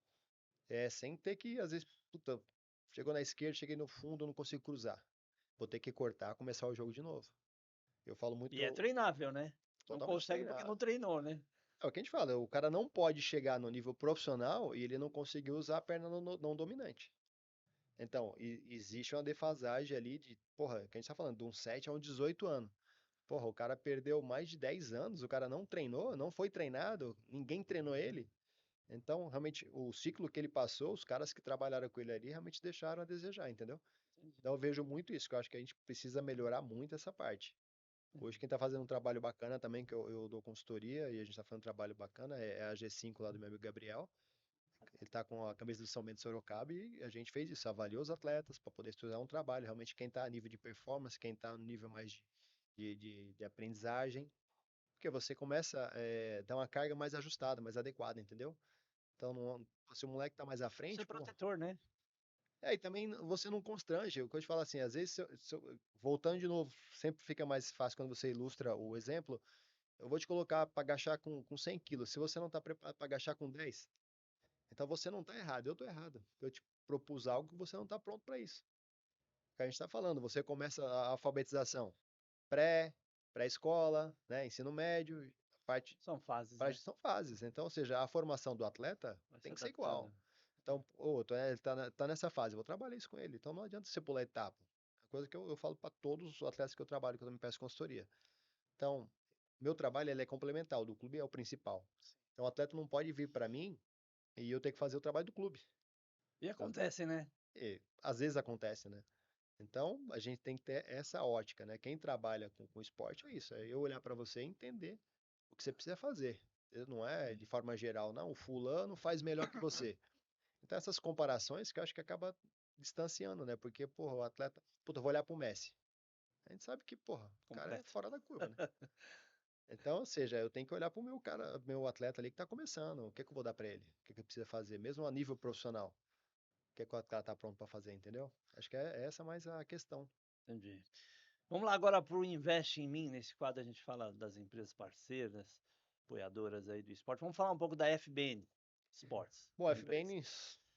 sem ter que, às vezes, puta, chegou na esquerda, cheguei no fundo, não consigo cruzar. Vou ter que cortar, começar o jogo de novo. Eu falo E é muito, treinável, né? Não totalmente consegue porque não treinado. treinou, né? É o que a gente fala, o cara não pode chegar no nível profissional e ele não conseguiu usar a perna não dominante. Então, existe uma defasagem ali de, porra, que a gente tá falando, de um 7 a um 18 anos. Porra, o cara perdeu mais de 10 anos, o cara não treinou, não foi treinado, ninguém treinou ele. Então, realmente, o ciclo que ele passou, os caras que trabalharam com ele ali realmente deixaram a desejar, entendeu? Entendi, Então, eu vejo muito isso, que eu acho que a gente precisa melhorar muito essa parte. Hoje, entendi. quem está fazendo um trabalho bacana também, que eu dou consultoria e a gente está fazendo um trabalho bacana, é a G5 lá do meu amigo Gabriel. Ele está com a camisa do São Bento de Sorocaba e a gente fez isso, avaliou os atletas para poder estudar um trabalho. Realmente, quem está a nível de performance, quem está no nível mais de aprendizagem, porque você começa a dar uma carga mais ajustada, mais adequada, entendeu? Então, se o moleque tá mais à Isso é frente, pô. protetor, né? E também você não constrange. O que eu te falo assim, às vezes, voltando de novo, sempre fica mais fácil quando você ilustra o exemplo. Eu vou te colocar para agachar com 100 quilos. Se você não está preparado para agachar com 10, então você não está errado, eu estou errado. Eu te propus algo que você não está pronto para isso. O que a gente está falando, você começa a alfabetização pré, pré-escola, né, ensino médio, parte São fases, para né? são fases. Então, ou seja, a formação do atleta Vai se tem que ser igual. adaptando. Então, ele tá nessa fase, eu vou trabalhar isso com ele. Então, não adianta você pular etapa. É uma coisa que eu falo para todos os atletas que eu trabalho, que eu me peço consultoria. Então, meu trabalho ele é complementar, o do clube é o principal. Então, o atleta não pode vir para mim e eu ter que fazer o trabalho do clube. E acontece, né? Às vezes acontece, né? Então, a gente tem que ter essa ótica, né? Quem trabalha com esporte é isso, é eu olhar para você e entender o que você precisa fazer. Não é de forma geral, não, o fulano faz melhor que você. Então, essas comparações que eu acho que acaba distanciando, né? Porque, porra, o atleta, puta, eu vou olhar pro Messi. A gente sabe que, porra, o cara é Completo. fora da curva, né? Então, ou seja, eu tenho que olhar pro meu cara, meu atleta ali que tá começando. O que que eu vou dar pra ele? O que que ele precisa fazer? Mesmo a nível profissional. O que que o cara tá pronto pra fazer, entendeu? Acho que é essa mais a questão. Entendi. Vamos lá agora para o Investe em Mim. Nesse quadro a gente fala das empresas parceiras, apoiadoras aí do esporte. Vamos falar um pouco da FBN Sports, Bom, a a empresa. FBN,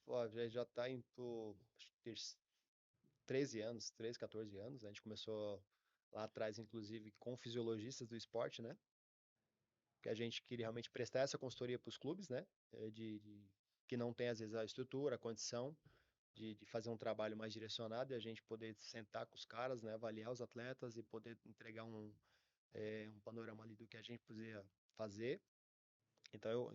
pô, já tá indo pro acho que 13 anos, 13, 14 anos. A gente começou lá atrás, inclusive, com fisiologistas do esporte, né? Que a gente queria realmente prestar essa consultoria para os clubes, né? Que não tem, às vezes, a estrutura, a condição de fazer um trabalho mais direcionado e a gente poder sentar com os caras, né? Avaliar os atletas e poder entregar um panorama ali do que a gente podia fazer. Então,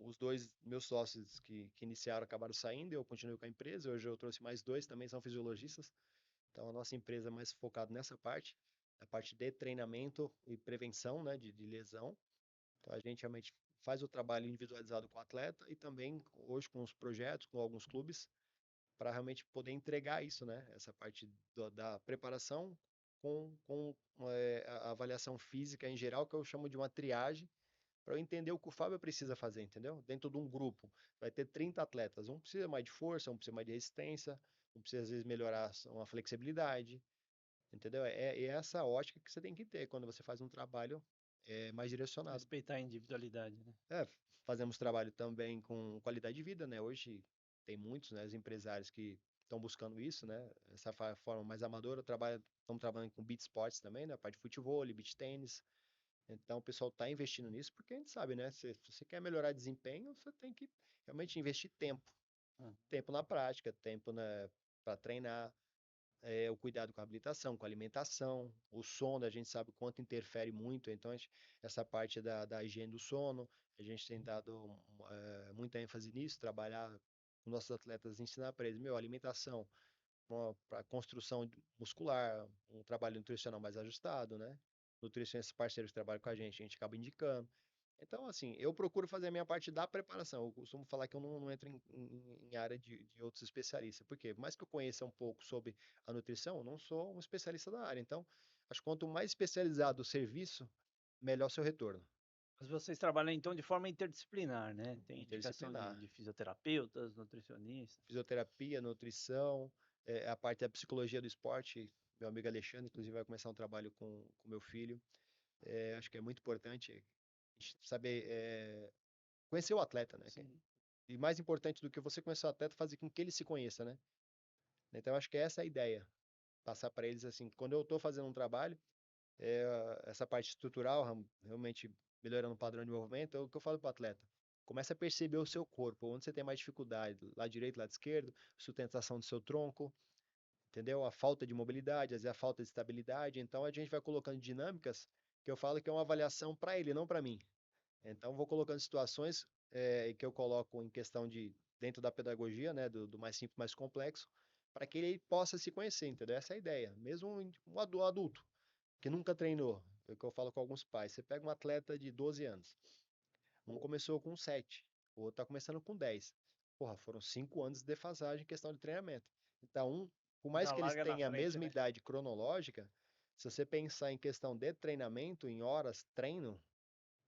os dois meus sócios que iniciaram acabaram saindo, eu continuei com a empresa. Hoje eu trouxe mais dois, também são fisiologistas. Então, a nossa empresa é mais focada nessa parte, a parte de treinamento e prevenção, né, de lesão. Então, a gente realmente faz o trabalho individualizado com o atleta e também hoje com os projetos, com alguns clubes, para realmente poder entregar isso, né, essa parte da preparação com a avaliação física em geral, que eu chamo de uma triagem, para eu entender o que o Fábio precisa fazer, entendeu? Dentro de um grupo, vai ter 30 atletas, um precisa mais de força, um precisa mais de resistência, um precisa às vezes melhorar uma flexibilidade, entendeu? É essa ótica que você tem que ter quando você faz um trabalho mais direcionado. Respeitar a individualidade, né? É, fazemos trabalho também com qualidade de vida, né? Hoje tem muitos, né, empresários que estão buscando isso, né? Essa forma mais amadora, estamos trabalhando com beach sports também, né? A parte de futebol, beach tênis. Então o pessoal está investindo nisso porque a gente sabe, né? Se você quer melhorar desempenho, você tem que realmente investir tempo. Ah, Tempo na prática, tempo, né, para treinar. o cuidado com a habilitação, com a alimentação, o sono, a gente sabe o quanto interfere muito, então essa parte da higiene do sono, a gente tem dado muita ênfase nisso, trabalhar com nossos atletas, ensinar para eles, alimentação, para construção muscular, um trabalho nutricional mais ajustado, né? Nutricionistas parceiros que trabalham com a gente acaba indicando. Então, assim, eu procuro fazer a minha parte da preparação. Eu costumo falar que eu não entro em área de outros especialistas. Por quê? Por mais que eu conheça um pouco sobre a nutrição, eu não sou um especialista da área. Então, acho que quanto mais especializado o serviço, melhor o seu retorno. Mas vocês trabalham então de forma interdisciplinar, né? Tem indicação de, Interdisciplinar. de fisioterapeutas, nutricionistas. Fisioterapia, nutrição, a parte da psicologia do esporte. Meu amigo Alexandre, inclusive, vai começar um trabalho com meu filho. Acho que é muito importante a gente saber conhecer o atleta, né? Sim. E mais importante do que você conhecer o atleta, fazer com que ele se conheça, né? Então, acho que essa é a ideia. Passar para eles assim, quando eu estou fazendo um trabalho, essa parte estrutural, realmente melhorando o padrão de movimento, é o que eu falo para o atleta. Começa a perceber o seu corpo, onde você tem mais dificuldade, lado direito, lado esquerdo, sustentação do seu tronco, entendeu? A falta de mobilidade, às vezes a falta de estabilidade. Então a gente vai colocando dinâmicas que eu falo que é uma avaliação para ele, não para mim. Então vou colocando situações que eu coloco em questão de dentro da pedagogia, né, do mais simples, mais complexo, para que ele possa se conhecer, entendeu? Essa é a ideia. Mesmo um adulto que nunca treinou, é o que eu falo com alguns pais. Você pega um atleta de 12 anos, um começou com 7, o outro está começando com 10. Porra, foram 5 anos de defasagem em questão de treinamento. Então, por mais Já que eles larga na tenham a frente, mesma né? idade cronológica, se você pensar em questão de treinamento, em horas treino,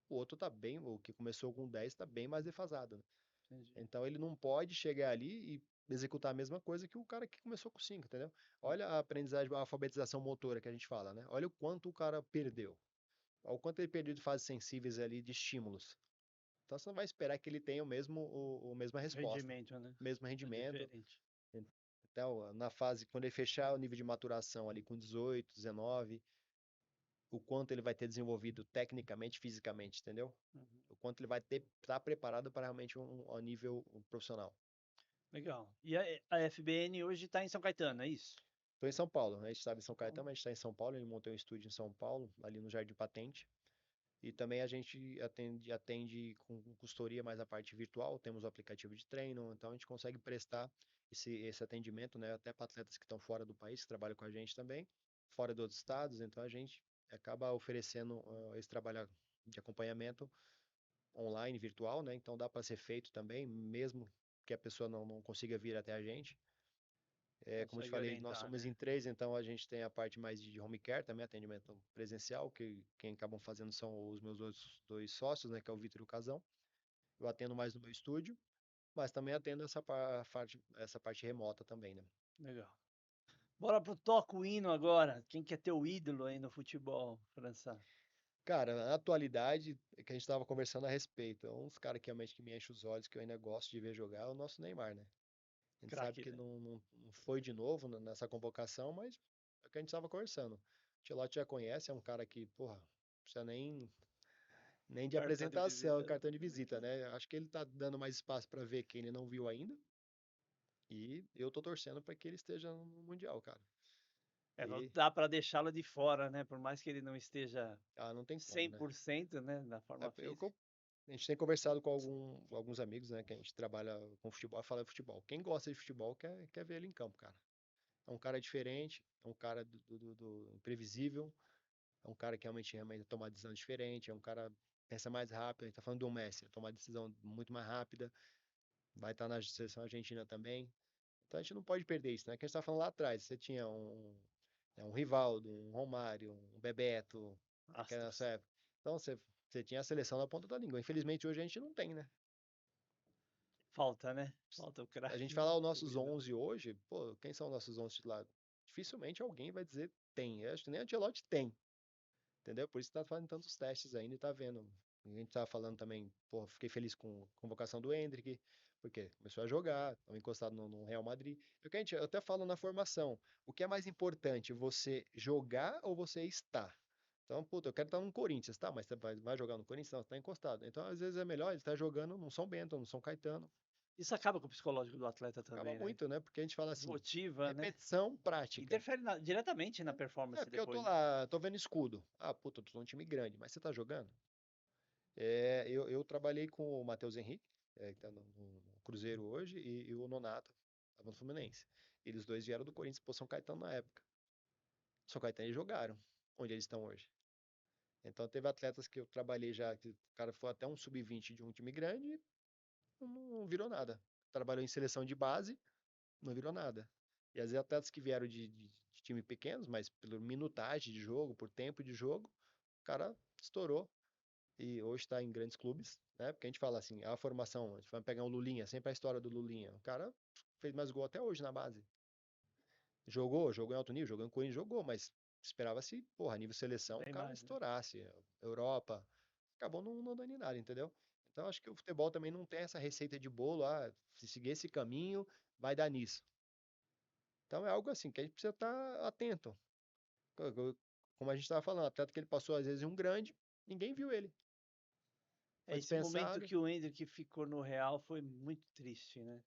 o outro tá bem, o que começou com 10 está bem mais defasado, né? Entendi. Então ele não pode chegar ali e executar a mesma coisa que o cara que começou com 5, entendeu? Olha a aprendizagem, a alfabetização motora que a gente fala, né? Olha o quanto o cara perdeu. Olha o quanto ele perdeu de fases sensíveis ali, de estímulos. Então você não vai esperar que ele tenha o mesma resposta, Rendimento, né? mesmo É rendimento. diferente. Então, na fase, quando ele fechar o nível de maturação ali com 18, 19, o quanto ele vai ter desenvolvido tecnicamente, fisicamente, entendeu? Uhum. O quanto ele vai ter estar preparado para realmente um nível profissional. Legal. E a FBN hoje está em São Caetano, é isso? Estou em São Paulo, né? A gente estava em São Paulo. Caetano, mas a gente está em São Paulo, ele montou um estúdio em São Paulo, ali no Jardim Patente. E também a gente atende com consultoria mais a parte virtual, temos o aplicativo de treino, então a gente consegue prestar esse atendimento, né, até para atletas que estão fora do país, que trabalham com a gente também, fora de outros estados, então a gente acaba oferecendo esse trabalho de acompanhamento online, virtual, né, então dá para ser feito também, mesmo que a pessoa não consiga vir até a gente. Como eu te Consegue falei, nós orientar, somos né? em três, então a gente tem a parte mais de home care também, atendimento presencial, que quem acabam fazendo são os meus dois sócios, né, que é o Vitor e o Casão. Eu atendo mais no meu estúdio, mas também atendo essa parte remota também, né? Legal. Bora pro toca o hino agora. Quem quer ter o ídolo aí no futebol, França? Cara, na atualidade, que a gente estava conversando a respeito, um dos caras que realmente que me enche os olhos, que eu ainda gosto de ver jogar, é o nosso Neymar, né? A gente sabe Craque, que né? não foi de novo nessa convocação, mas é o que a gente estava conversando. O Ancelotti já conhece, é um cara que, porra, não precisa nem de Cartão de apresentação, visita, né? cartão de visita, né? Acho que ele tá dando mais espaço para ver quem ele não viu ainda. E eu tô torcendo para que ele esteja no Mundial, cara. É, não E dá para deixá-lo de fora, né? Por mais que ele não esteja não tem como, cem né? por cento, né, na É, forma física. a gente tem conversado com alguns amigos, né, que a gente trabalha com futebol, fala de futebol. Quem gosta de futebol quer ver ele em campo, cara. É um cara diferente, é um cara do imprevisível, é um cara que realmente toma decisão diferente, é um cara que pensa mais rápido. A gente tá falando do Messi, toma decisão muito mais rápida, vai estar na seleção argentina também. Então a gente não pode perder isso, né? Que a gente tá falando lá atrás, você tinha um Rivaldo, um Romário, um Bebeto, que era nessa Astros. época. Então você tinha a seleção na ponta da língua. Infelizmente hoje a gente não tem, né? Falta, né? Falta o A gente craque, falar os o nossos ídolo. 11 hoje, pô, quem são os nossos 11 titulares? Dificilmente alguém vai dizer tem. Eu acho que nem o Ancelotti tem, entendeu? Por isso tá fazendo tantos testes ainda e tá vendo. A gente tava falando também, pô, fiquei feliz com a convocação do Endrick, porque começou a jogar, estão encostado no Real Madrid. Eu até falo na formação, o que é mais importante, você jogar ou você estar? Então, puta, eu quero estar no Corinthians, tá? Mas você vai jogar no Corinthians? Não, você tá encostado. Então, às vezes é melhor ele estar jogando no São Bento, no São Caetano. Isso acaba com o psicológico do atleta Acaba também, né? muito, né? Porque a gente fala assim, Desmotiva, né? repetição, prática. Interfere diretamente na É, performance porque eu tô depois, né? lá, tô vendo escudo. Ah, puta, eu tô num time grande, mas você tá jogando? Eu trabalhei com o Matheus Henrique, que tá no Cruzeiro hoje, e o Nonato, tava no Fluminense. Eles dois vieram do Corinthians pro São Caetano na época. São Caetano eles jogaram, onde eles estão hoje. Então teve atletas que eu trabalhei já, que o cara foi até um sub-20 de um time grande e não virou nada. Trabalhou em seleção de base, não virou nada. E às vezes atletas que vieram de time pequenos, mas pela minutagem de jogo, por tempo de jogo, o cara estourou e hoje está em grandes clubes, né? Porque a gente fala assim, a formação, a gente vai pegar um Lulinha, sempre a história do Lulinha. O cara fez mais gol até hoje na base. Jogou em alto nível, jogou em Corinthians, jogou, mas esperava-se, porra, nível seleção, o Bem cara mais, né? estourasse. Europa, acabou não dando em nada, entendeu? Então acho que o futebol também não tem essa receita de bolo, se seguir esse caminho, vai dar nisso. Então é algo assim que a gente precisa estar atento. Como a gente estava falando, atleta que ele passou às vezes em um grande, ninguém viu ele. É, Foi esse momento dispensado. que o Endrick ficou no Real foi muito triste, né?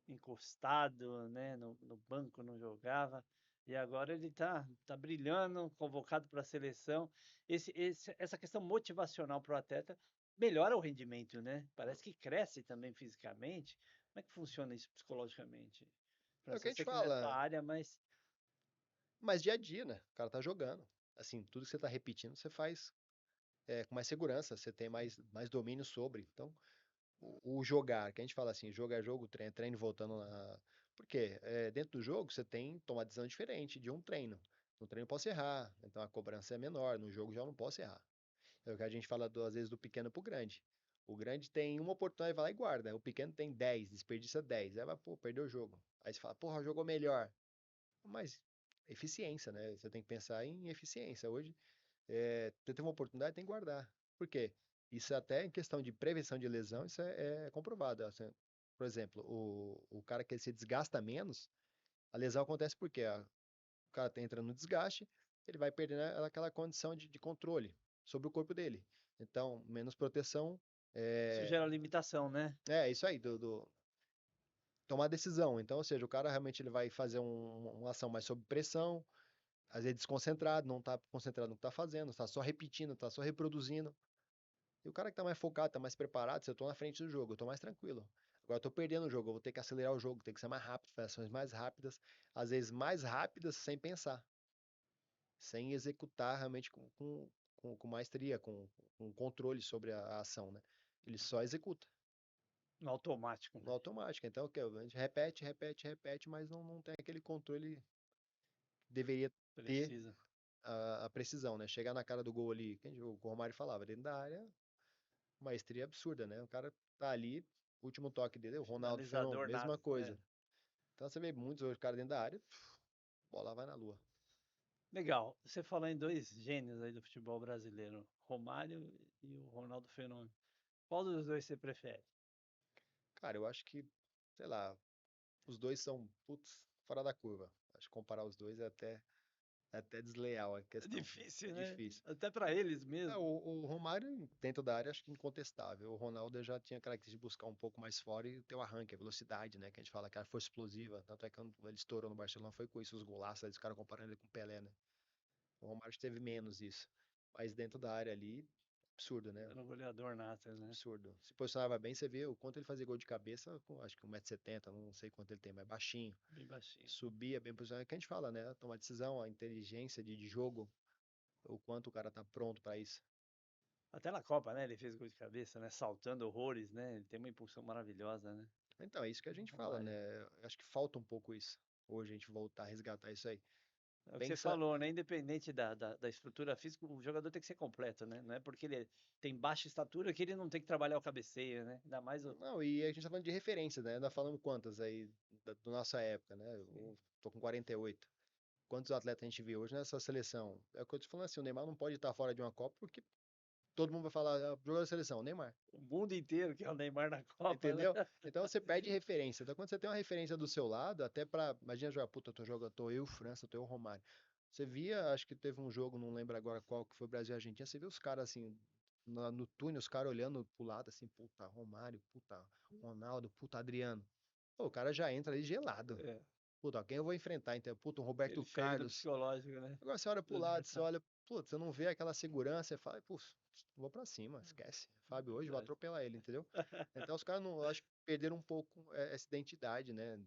Encostado, né? No banco, não jogava. E agora ele tá brilhando, convocado para a seleção. Essa questão motivacional para o atleta melhora o rendimento, né? Parece que cresce também fisicamente. Como é que funciona isso psicologicamente? É o que a França, eu gente sei que não é tua fala, área, mas mas dia a dia, né? O cara tá jogando. Assim, tudo que você tá repetindo, você faz com mais segurança, você tem mais domínio sobre. Então, o jogar, que a gente fala assim, jogo é jogo, treino é treino, voltando na. Porque dentro do jogo você tem que tomar decisão diferente de um treino. No treino eu posso errar, então a cobrança é menor, no jogo já eu não posso errar. É o que a gente fala às vezes do pequeno pro grande. O grande tem uma oportunidade, vai lá e guarda. O pequeno tem 10, desperdiça 10. Aí vai, pô, perdeu o jogo. Aí você fala, porra, jogou melhor. Mas eficiência, né? Você tem que pensar em eficiência. Hoje, você tem uma oportunidade, tem que guardar. Por quê? Isso até em questão de prevenção de lesão, isso é comprovado. Assim, por exemplo, o cara que se desgasta menos, a lesão acontece porque o cara entra no desgaste, ele vai perdendo aquela condição de controle sobre o corpo dele. Então, menos proteção. isso É, gera limitação, né? é isso aí, do tomar decisão. Então, ou seja, o cara realmente ele vai fazer uma ação mais sob pressão, às vezes desconcentrado, não está concentrado no que está fazendo, está só repetindo, está só reproduzindo. E o cara que está mais focado, está mais preparado, se eu estou na frente do jogo, eu estou mais tranquilo. Agora eu estou perdendo o jogo, eu vou ter que acelerar o jogo, ter que ser mais rápido, fazer ações mais rápidas, às vezes mais rápidas sem pensar, sem executar realmente com maestria, com controle sobre a ação, né? Ele só executa No automático, no né? automático. Então, o que? A gente repete, repete, repete, mas não tem aquele controle que deveria ter Precisa. a precisão, né? Chegar na cara do gol ali, o Romário falava, dentro da área, maestria absurda, né? O cara tá ali, último toque dele, o Ronaldo Fenômeno, Finalizador mesma nato. É. coisa. Então você vê muitos hoje, cara dentro da área, bola vai na lua. Legal. Você falou em dois gênios aí do futebol brasileiro, Romário e o Ronaldo Fenômeno. Qual dos dois você prefere? Cara, eu acho que, sei lá, os dois são, putz, fora da curva. Acho que comparar os dois é até desleal a É questão. É difícil, né? difícil. Até para eles O, mesmo. o Romário, dentro da área, acho que incontestável. O Ronaldo já tinha a característica de buscar um pouco mais fora e ter o arranque, a velocidade, né? Que a gente fala que a força explosiva. Tanto é que quando ele estourou no Barcelona foi com isso, os golaços, aí os caras comparando ele com o Pelé, né? O Romário teve menos isso. Mas dentro da área ali, absurdo, né? Era um goleador nato, né? Absurdo. Se posicionava bem, você vê o quanto ele fazia gol de cabeça, com, acho que 1,70 m, não sei quanto ele tem, mas baixinho. Bem baixinho. Subia bem posicionado. É o que a gente fala, né? Tomar decisão, a inteligência de jogo, o quanto o cara tá pronto pra isso. Até na Copa, né? Ele fez gol de cabeça, né? Saltando horrores, né? Ele tem uma impulsão maravilhosa, né? Então, é isso que a O gente fala, Romário. né? Eu acho que falta um pouco isso. Hoje a gente voltar a resgatar isso aí. É o que você Pensa. falou, né? Independente da estrutura física, o jogador tem que ser completo, né? Não é porque ele tem baixa estatura que ele não tem que trabalhar o cabeceio, né? Ainda mais o. Não, e a gente tá falando de referência, né? Ainda falamos quantas aí da nossa época, né? Eu tô com 48. Quantos atletas a gente vê hoje nessa seleção? É o que eu tô falando assim, o Neymar não pode estar fora de uma Copa porque todo mundo vai falar, jogador da seleção, Neymar. O mundo inteiro que é o Neymar na Copa, né? Entendeu? Então você perde referência. Então quando você tem uma referência do seu lado, até pra. Imagina jogar, puta, tô eu, França, tô eu, Romário. Você via, acho que teve um jogo, não lembro agora qual, que foi Brasil e Argentina, você vê os caras assim, no túnel, os caras olhando pro lado assim, puta, Romário, puta, Ronaldo, puta, Adriano. Pô, o cara já entra ali gelado. É, Puta, quem eu vou enfrentar? Então, puta, um Roberto ele chega no Carlos. psicológico, né? Agora você olha pro Do lado, você adversário. olha, putz, você não vê aquela segurança, você fala, pô, vou pra cima, esquece. Fábio hoje, vou Verdade. atropelar ele, entendeu? Então os caras não, eu acho que perderam um pouco essa identidade, né?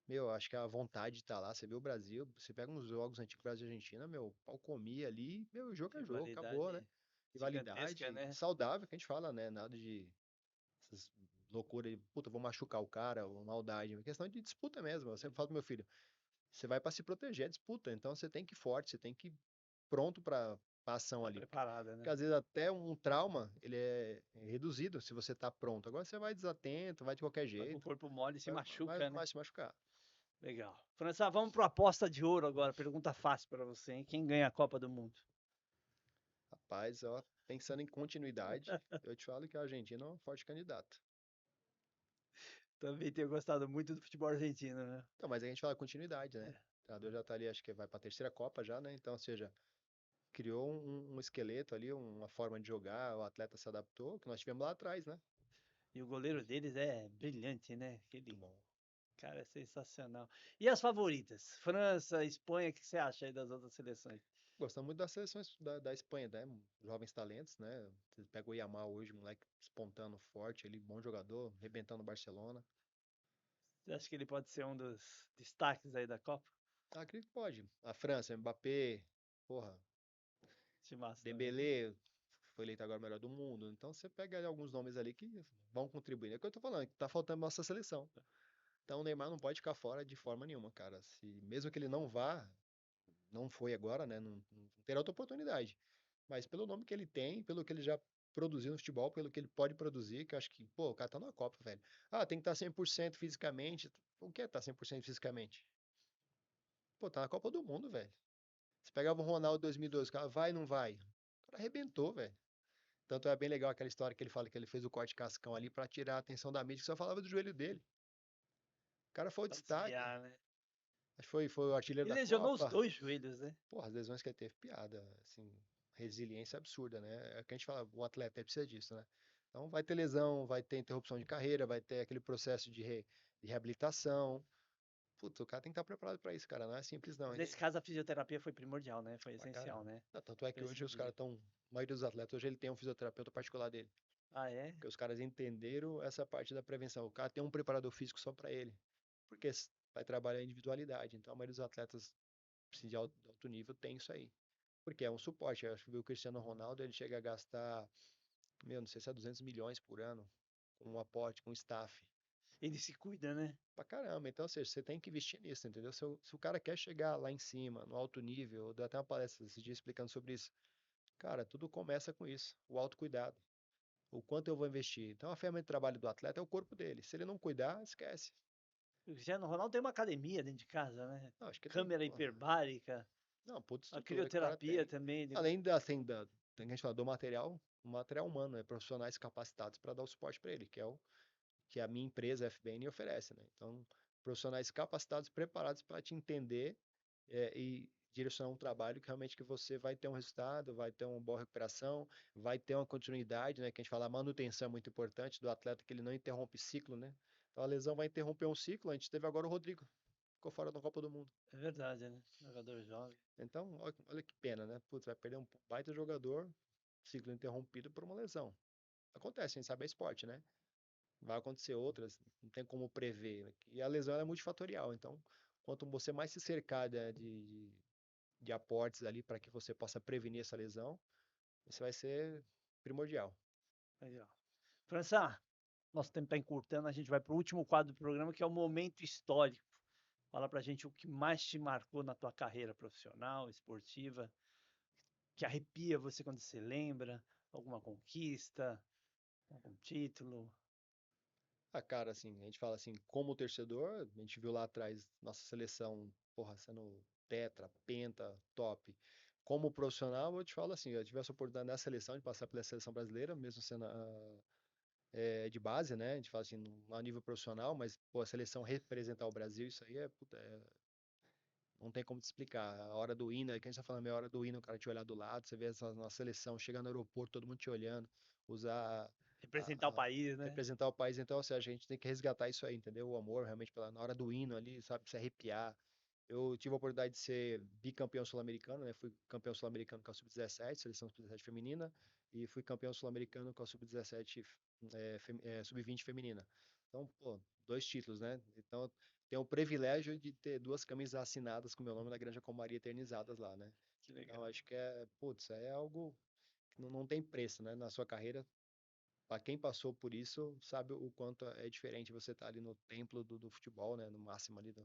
Meu, acho que a vontade de estar lá, você vê o Brasil, você pega uns jogos antigos Brasil e Argentina, meu, o pau comia ali, meu, o jogo é jogo, acabou, né? Rivalidade gigantesca, Rivalidade né? saudável, que a gente fala, né? Nada de essas loucuras de, puta, vou machucar o cara, ou maldade. É questão de disputa mesmo. Eu sempre falo pro meu filho, você vai para se proteger, é disputa, então você tem que ir forte, você tem que ir pronto para a ação Tá ali. preparada, Porque né? às vezes até um trauma, ele é reduzido se você tá pronto. Agora você vai desatento, vai de qualquer Vai com o jeito, corpo mole e se vai, machuca, né? vai se machucar. Legal. França, vamos para a aposta de ouro agora. Pergunta fácil para você, hein? Quem ganha a Copa do Mundo? Rapaz, ó, pensando em continuidade, eu te falo que a Argentina é um forte candidato. Também tenho gostado muito do futebol argentino, né? Então, mas aí a gente fala continuidade, né? É. O treinador já tá ali, acho que vai para a terceira Copa já, né? Então, ou seja, criou um esqueleto ali, uma forma de jogar, o atleta se adaptou, que nós tivemos lá atrás, né? E o goleiro deles é brilhante, né? Muito Aquele bom. cara é sensacional. E as favoritas? França, Espanha, o que você acha aí das outras seleções? Gostamos muito das seleções da Espanha, né? Jovens talentos, né? Você pega o Yamal hoje, moleque espontâneo, forte, ele, bom jogador, arrebentando o Barcelona. Você acha que ele pode ser um dos destaques aí da Copa? Ah, acredito que pode. A França, Mbappé, porra, Timaço também, né? Dembélé, foi eleito agora o melhor do mundo. Então você pega ali alguns nomes ali que vão contribuir. É o que eu tô falando, que tá faltando nossa seleção. Então o Neymar não pode ficar fora de forma nenhuma, cara. Se, mesmo que ele não vá, não foi agora, né? Não terá outra oportunidade. Mas pelo nome que ele tem, pelo que ele já produziu no futebol, pelo que ele pode produzir, que eu acho que, pô, o cara tá na Copa, velho. Ah, tem que estar 100% fisicamente. O que é estar 100% fisicamente? Pô, tá na Copa do Mundo, velho. Você pegava o Ronaldo 2012, o cara vai ou não vai? O cara arrebentou, velho. Tanto é bem legal aquela história que ele fala que ele fez o corte cascão ali pra tirar a atenção da mídia, que só falava do joelho dele. O cara foi o Pra destaque. desviar, né? Acho que foi o artilheiro E da lesionou os Copa. dois joelhos, né? Porra, as lesões que ele teve, piada, assim, resiliência absurda, né? É o que a gente fala, o atleta ele precisa disso, né? Então vai ter lesão, vai ter interrupção de carreira, vai ter aquele processo de reabilitação. Putz, o cara tem que estar preparado para isso, cara. Não é simples não, Mas hein? nesse caso a fisioterapia foi primordial, né? Foi Pra essencial, caramba. né? Não, tanto é que hoje os caras Prescindível. estão, a maioria dos atletas, hoje ele tem um fisioterapeuta particular dele. Ah, é? Porque os caras entenderam essa parte da prevenção. O cara tem um preparador físico só para ele. Porque vai trabalhar a individualidade. Então a maioria dos atletas de alto nível tem isso aí. Porque é um suporte. Eu acho que o Cristiano Ronaldo ele chega a gastar, meu, não sei se é 200 milhões por ano com um aporte, com staff. Ele se cuida, né? Pra caramba. Então, ou seja, você tem que investir nisso, entendeu? Se o cara quer chegar lá em cima, no alto nível, eu dei até uma palestra esse dia explicando sobre isso. Cara, tudo começa com isso, o autocuidado. O quanto eu vou investir. Então, a ferramenta de trabalho do atleta é o corpo dele. Se ele não cuidar, esquece. O Cristiano Ronaldo tem uma academia dentro de casa, né? Não, acho que tem, Câmera pô, hiperbárica, não, puta a estrutura que o cara crioterapia tem. também. Além assim, tem que a gente fala do material, o material humano, né? Profissionais capacitados para dar o suporte para ele, que é o que a minha empresa, a FBN, oferece, né? Então, profissionais capacitados, preparados para te entender e direcionar um trabalho que realmente que você vai ter um resultado, vai ter uma boa recuperação, vai ter uma continuidade, né? Que a gente fala, a manutenção é muito importante do atleta, que ele não interrompe ciclo, né? Então, a lesão vai interromper um ciclo. A gente teve agora o Rodrigo, ficou fora da Copa do Mundo. É verdade, né? Jogador jovem. Então, olha que pena, né? Putz, vai perder um baita jogador, ciclo interrompido por uma lesão. Acontece, a gente sabe, é esporte, né? Vai acontecer outras, não tem como prever. E a lesão ela é multifatorial, então, quanto você mais se cercar de aportes ali para que você possa prevenir essa lesão, isso vai ser primordial. Legal. França, nosso tempo está encurtando, a gente vai para o último quadro do programa, que é o momento histórico. Fala pra gente o que mais te marcou na tua carreira profissional, esportiva, que arrepia você quando você lembra, alguma conquista, algum título. Ah, cara, assim, a gente fala assim, como torcedor, a gente viu lá atrás nossa seleção, porra, sendo tetra, penta, top. Como profissional, eu te falo assim, eu tive essa oportunidade na seleção, de passar pela seleção brasileira, mesmo sendo de base, né? A gente fala assim, não a nível profissional, mas, pô, a seleção representar o Brasil, isso aí é, puta, não tem como te explicar. A hora do hino, quem está falando, a hora do hino, o cara te olhar do lado, você vê essa nossa seleção, chega no aeroporto, todo mundo te olhando, usar Representar o país, né? representar o país. Então, assim, a gente tem que resgatar isso aí, entendeu? O amor realmente na hora do hino ali, sabe, se arrepiar. Eu tive a oportunidade de ser bicampeão sul-americano, né? Fui campeão sul-americano com a sub-17, seleção sub-17 feminina, e fui campeão sul-americano com a sub-17, sub-20 feminina. Então, pô, 2 títulos, né? Então, tenho o privilégio de ter 2 camisas assinadas com meu nome na Granja Comaria eternizadas lá, né? Que Então, legal. acho que putz, é algo que não tem preço, né? Na sua carreira, para quem passou por isso, sabe o quanto é diferente você estar ali no templo do futebol, né? No máximo ali, que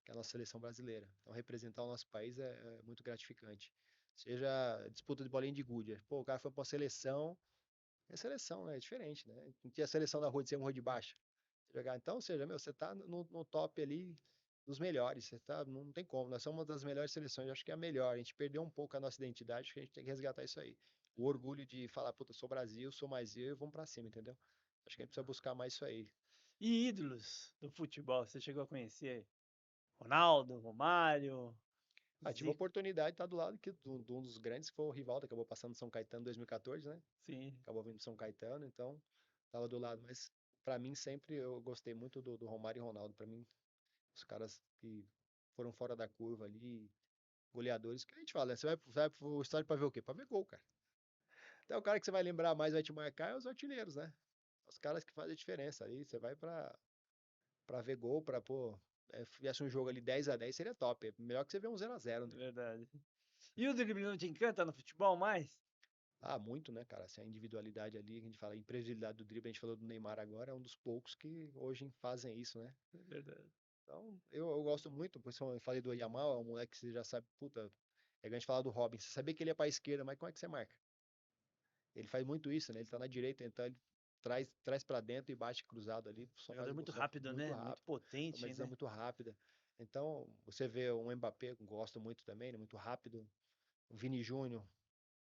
é a nossa seleção brasileira. Então, representar o nosso país é muito gratificante. Seja disputa de bolinha de gude. Pô, o cara foi pra seleção, é seleção, né? É diferente, né? Não tinha seleção da rua de cima, rua de baixo. Jogar. Então, ou seja, meu, você tá no top ali dos melhores. Você tá, não tem como. Nós somos uma das melhores seleções. Eu acho que é a melhor. A gente perdeu um pouco a nossa identidade. Acho que a gente tem que resgatar isso aí. O orgulho de falar, puta, sou Brasil, sou mais eu e vamos pra cima, entendeu? Acho que a gente precisa buscar mais isso aí. E ídolos do futebol, você chegou a conhecer Ronaldo, Romário, Ah, tive a Zico? oportunidade de estar do lado de um dos grandes, que foi o Rivaldo, acabou passando no São Caetano em 2014, né? Sim, Acabou vindo do São Caetano, então tava do lado. Mas pra mim sempre eu gostei muito do Romário e Ronaldo. Pra mim, os caras que foram fora da curva ali, goleadores, que a gente fala, né? Você vai pro estádio pra ver o quê? Pra ver gol, cara. Então o cara que você vai lembrar mais, vai te marcar, é os artilheiros, né? Os caras que fazem a diferença ali. Você vai pra ver gol, pra, pô, viesse um jogo ali 10-10 seria top. É melhor que você ver um 0-0, né? verdade. E o drible não te encanta no futebol mais? Ah, muito, né, cara? Assim, a individualidade ali, a gente fala, a imprevisibilidade do drible, a gente falou do Neymar agora, é um dos poucos que hoje fazem isso, né? É verdade. Então, eu gosto muito, por isso eu falei do Yamal, é um moleque que você já sabe, puta, é a gente falar do Robin, você sabia que ele é pra esquerda, mas como é que você marca? Ele faz muito isso, né? Ele tá na direita, então ele traz para dentro e bate cruzado ali, Jogador muito só rápido, muito né? Muito rápido, uma potente, decisão né? muito rápida. Então, você vê o Mbappé, que eu gosto muito também, né? Muito rápido. O Vini Júnior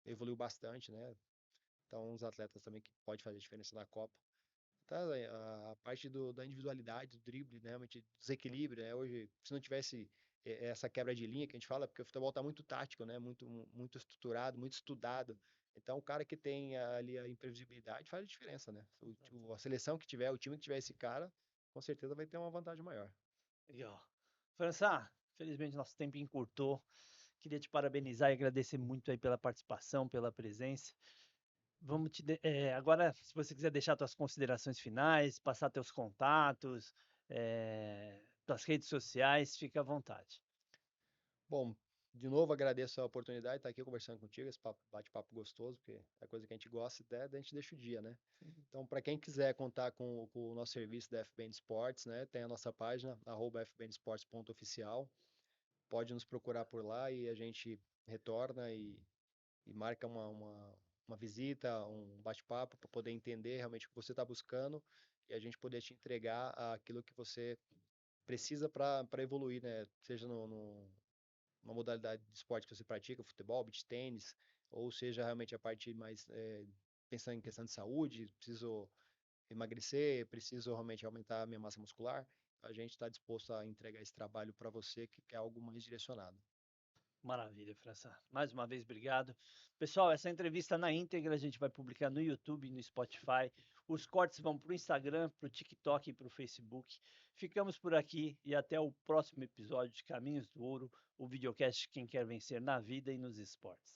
evoluiu bastante, né? Então, uns atletas também que pode fazer diferença na Copa. Tá, a parte da individualidade, do drible, né, realmente desequilíbrio, né? Hoje, se não tivesse essa quebra de linha que a gente fala, porque o futebol tá muito tático, né? Muito estruturado, muito estudado. Então, o cara que tem ali a imprevisibilidade faz a diferença, né? A seleção que tiver, o time que tiver esse cara, com certeza vai ter uma vantagem maior. Legal. França, felizmente nosso tempo encurtou. Queria te parabenizar e agradecer muito aí pela participação, pela presença. Agora, se você quiser deixar suas considerações finais, passar teus contatos, tuas redes sociais, fica à vontade. Bom, de novo agradeço a oportunidade de estar aqui conversando contigo, esse bate-papo gostoso, porque é coisa que a gente gosta e a gente deixa o dia, né? Então, para quem quiser contar com o nosso serviço da FBN Sports, né, tem a nossa página, @fbnsports.oficial. Pode nos procurar por lá e a gente retorna e marca uma visita, um bate-papo para poder entender realmente o que você está buscando e a gente poder te entregar aquilo que você precisa para evoluir, né? Seja uma modalidade de esporte que você pratica, futebol, beach tênis, ou seja realmente a parte mais pensando em questão de saúde, preciso emagrecer, preciso realmente aumentar a minha massa muscular, a gente está disposto a entregar esse trabalho para você que quer algo mais direcionado. Maravilha, França. Mais uma vez, obrigado. Pessoal, essa entrevista na íntegra a gente vai publicar no YouTube e no Spotify. Os cortes vão para o Instagram, para o TikTok e para o Facebook. Ficamos por aqui e até o próximo episódio de Caminhos do Ouro, o videocast Quem Quer Vencer na Vida e nos Esportes.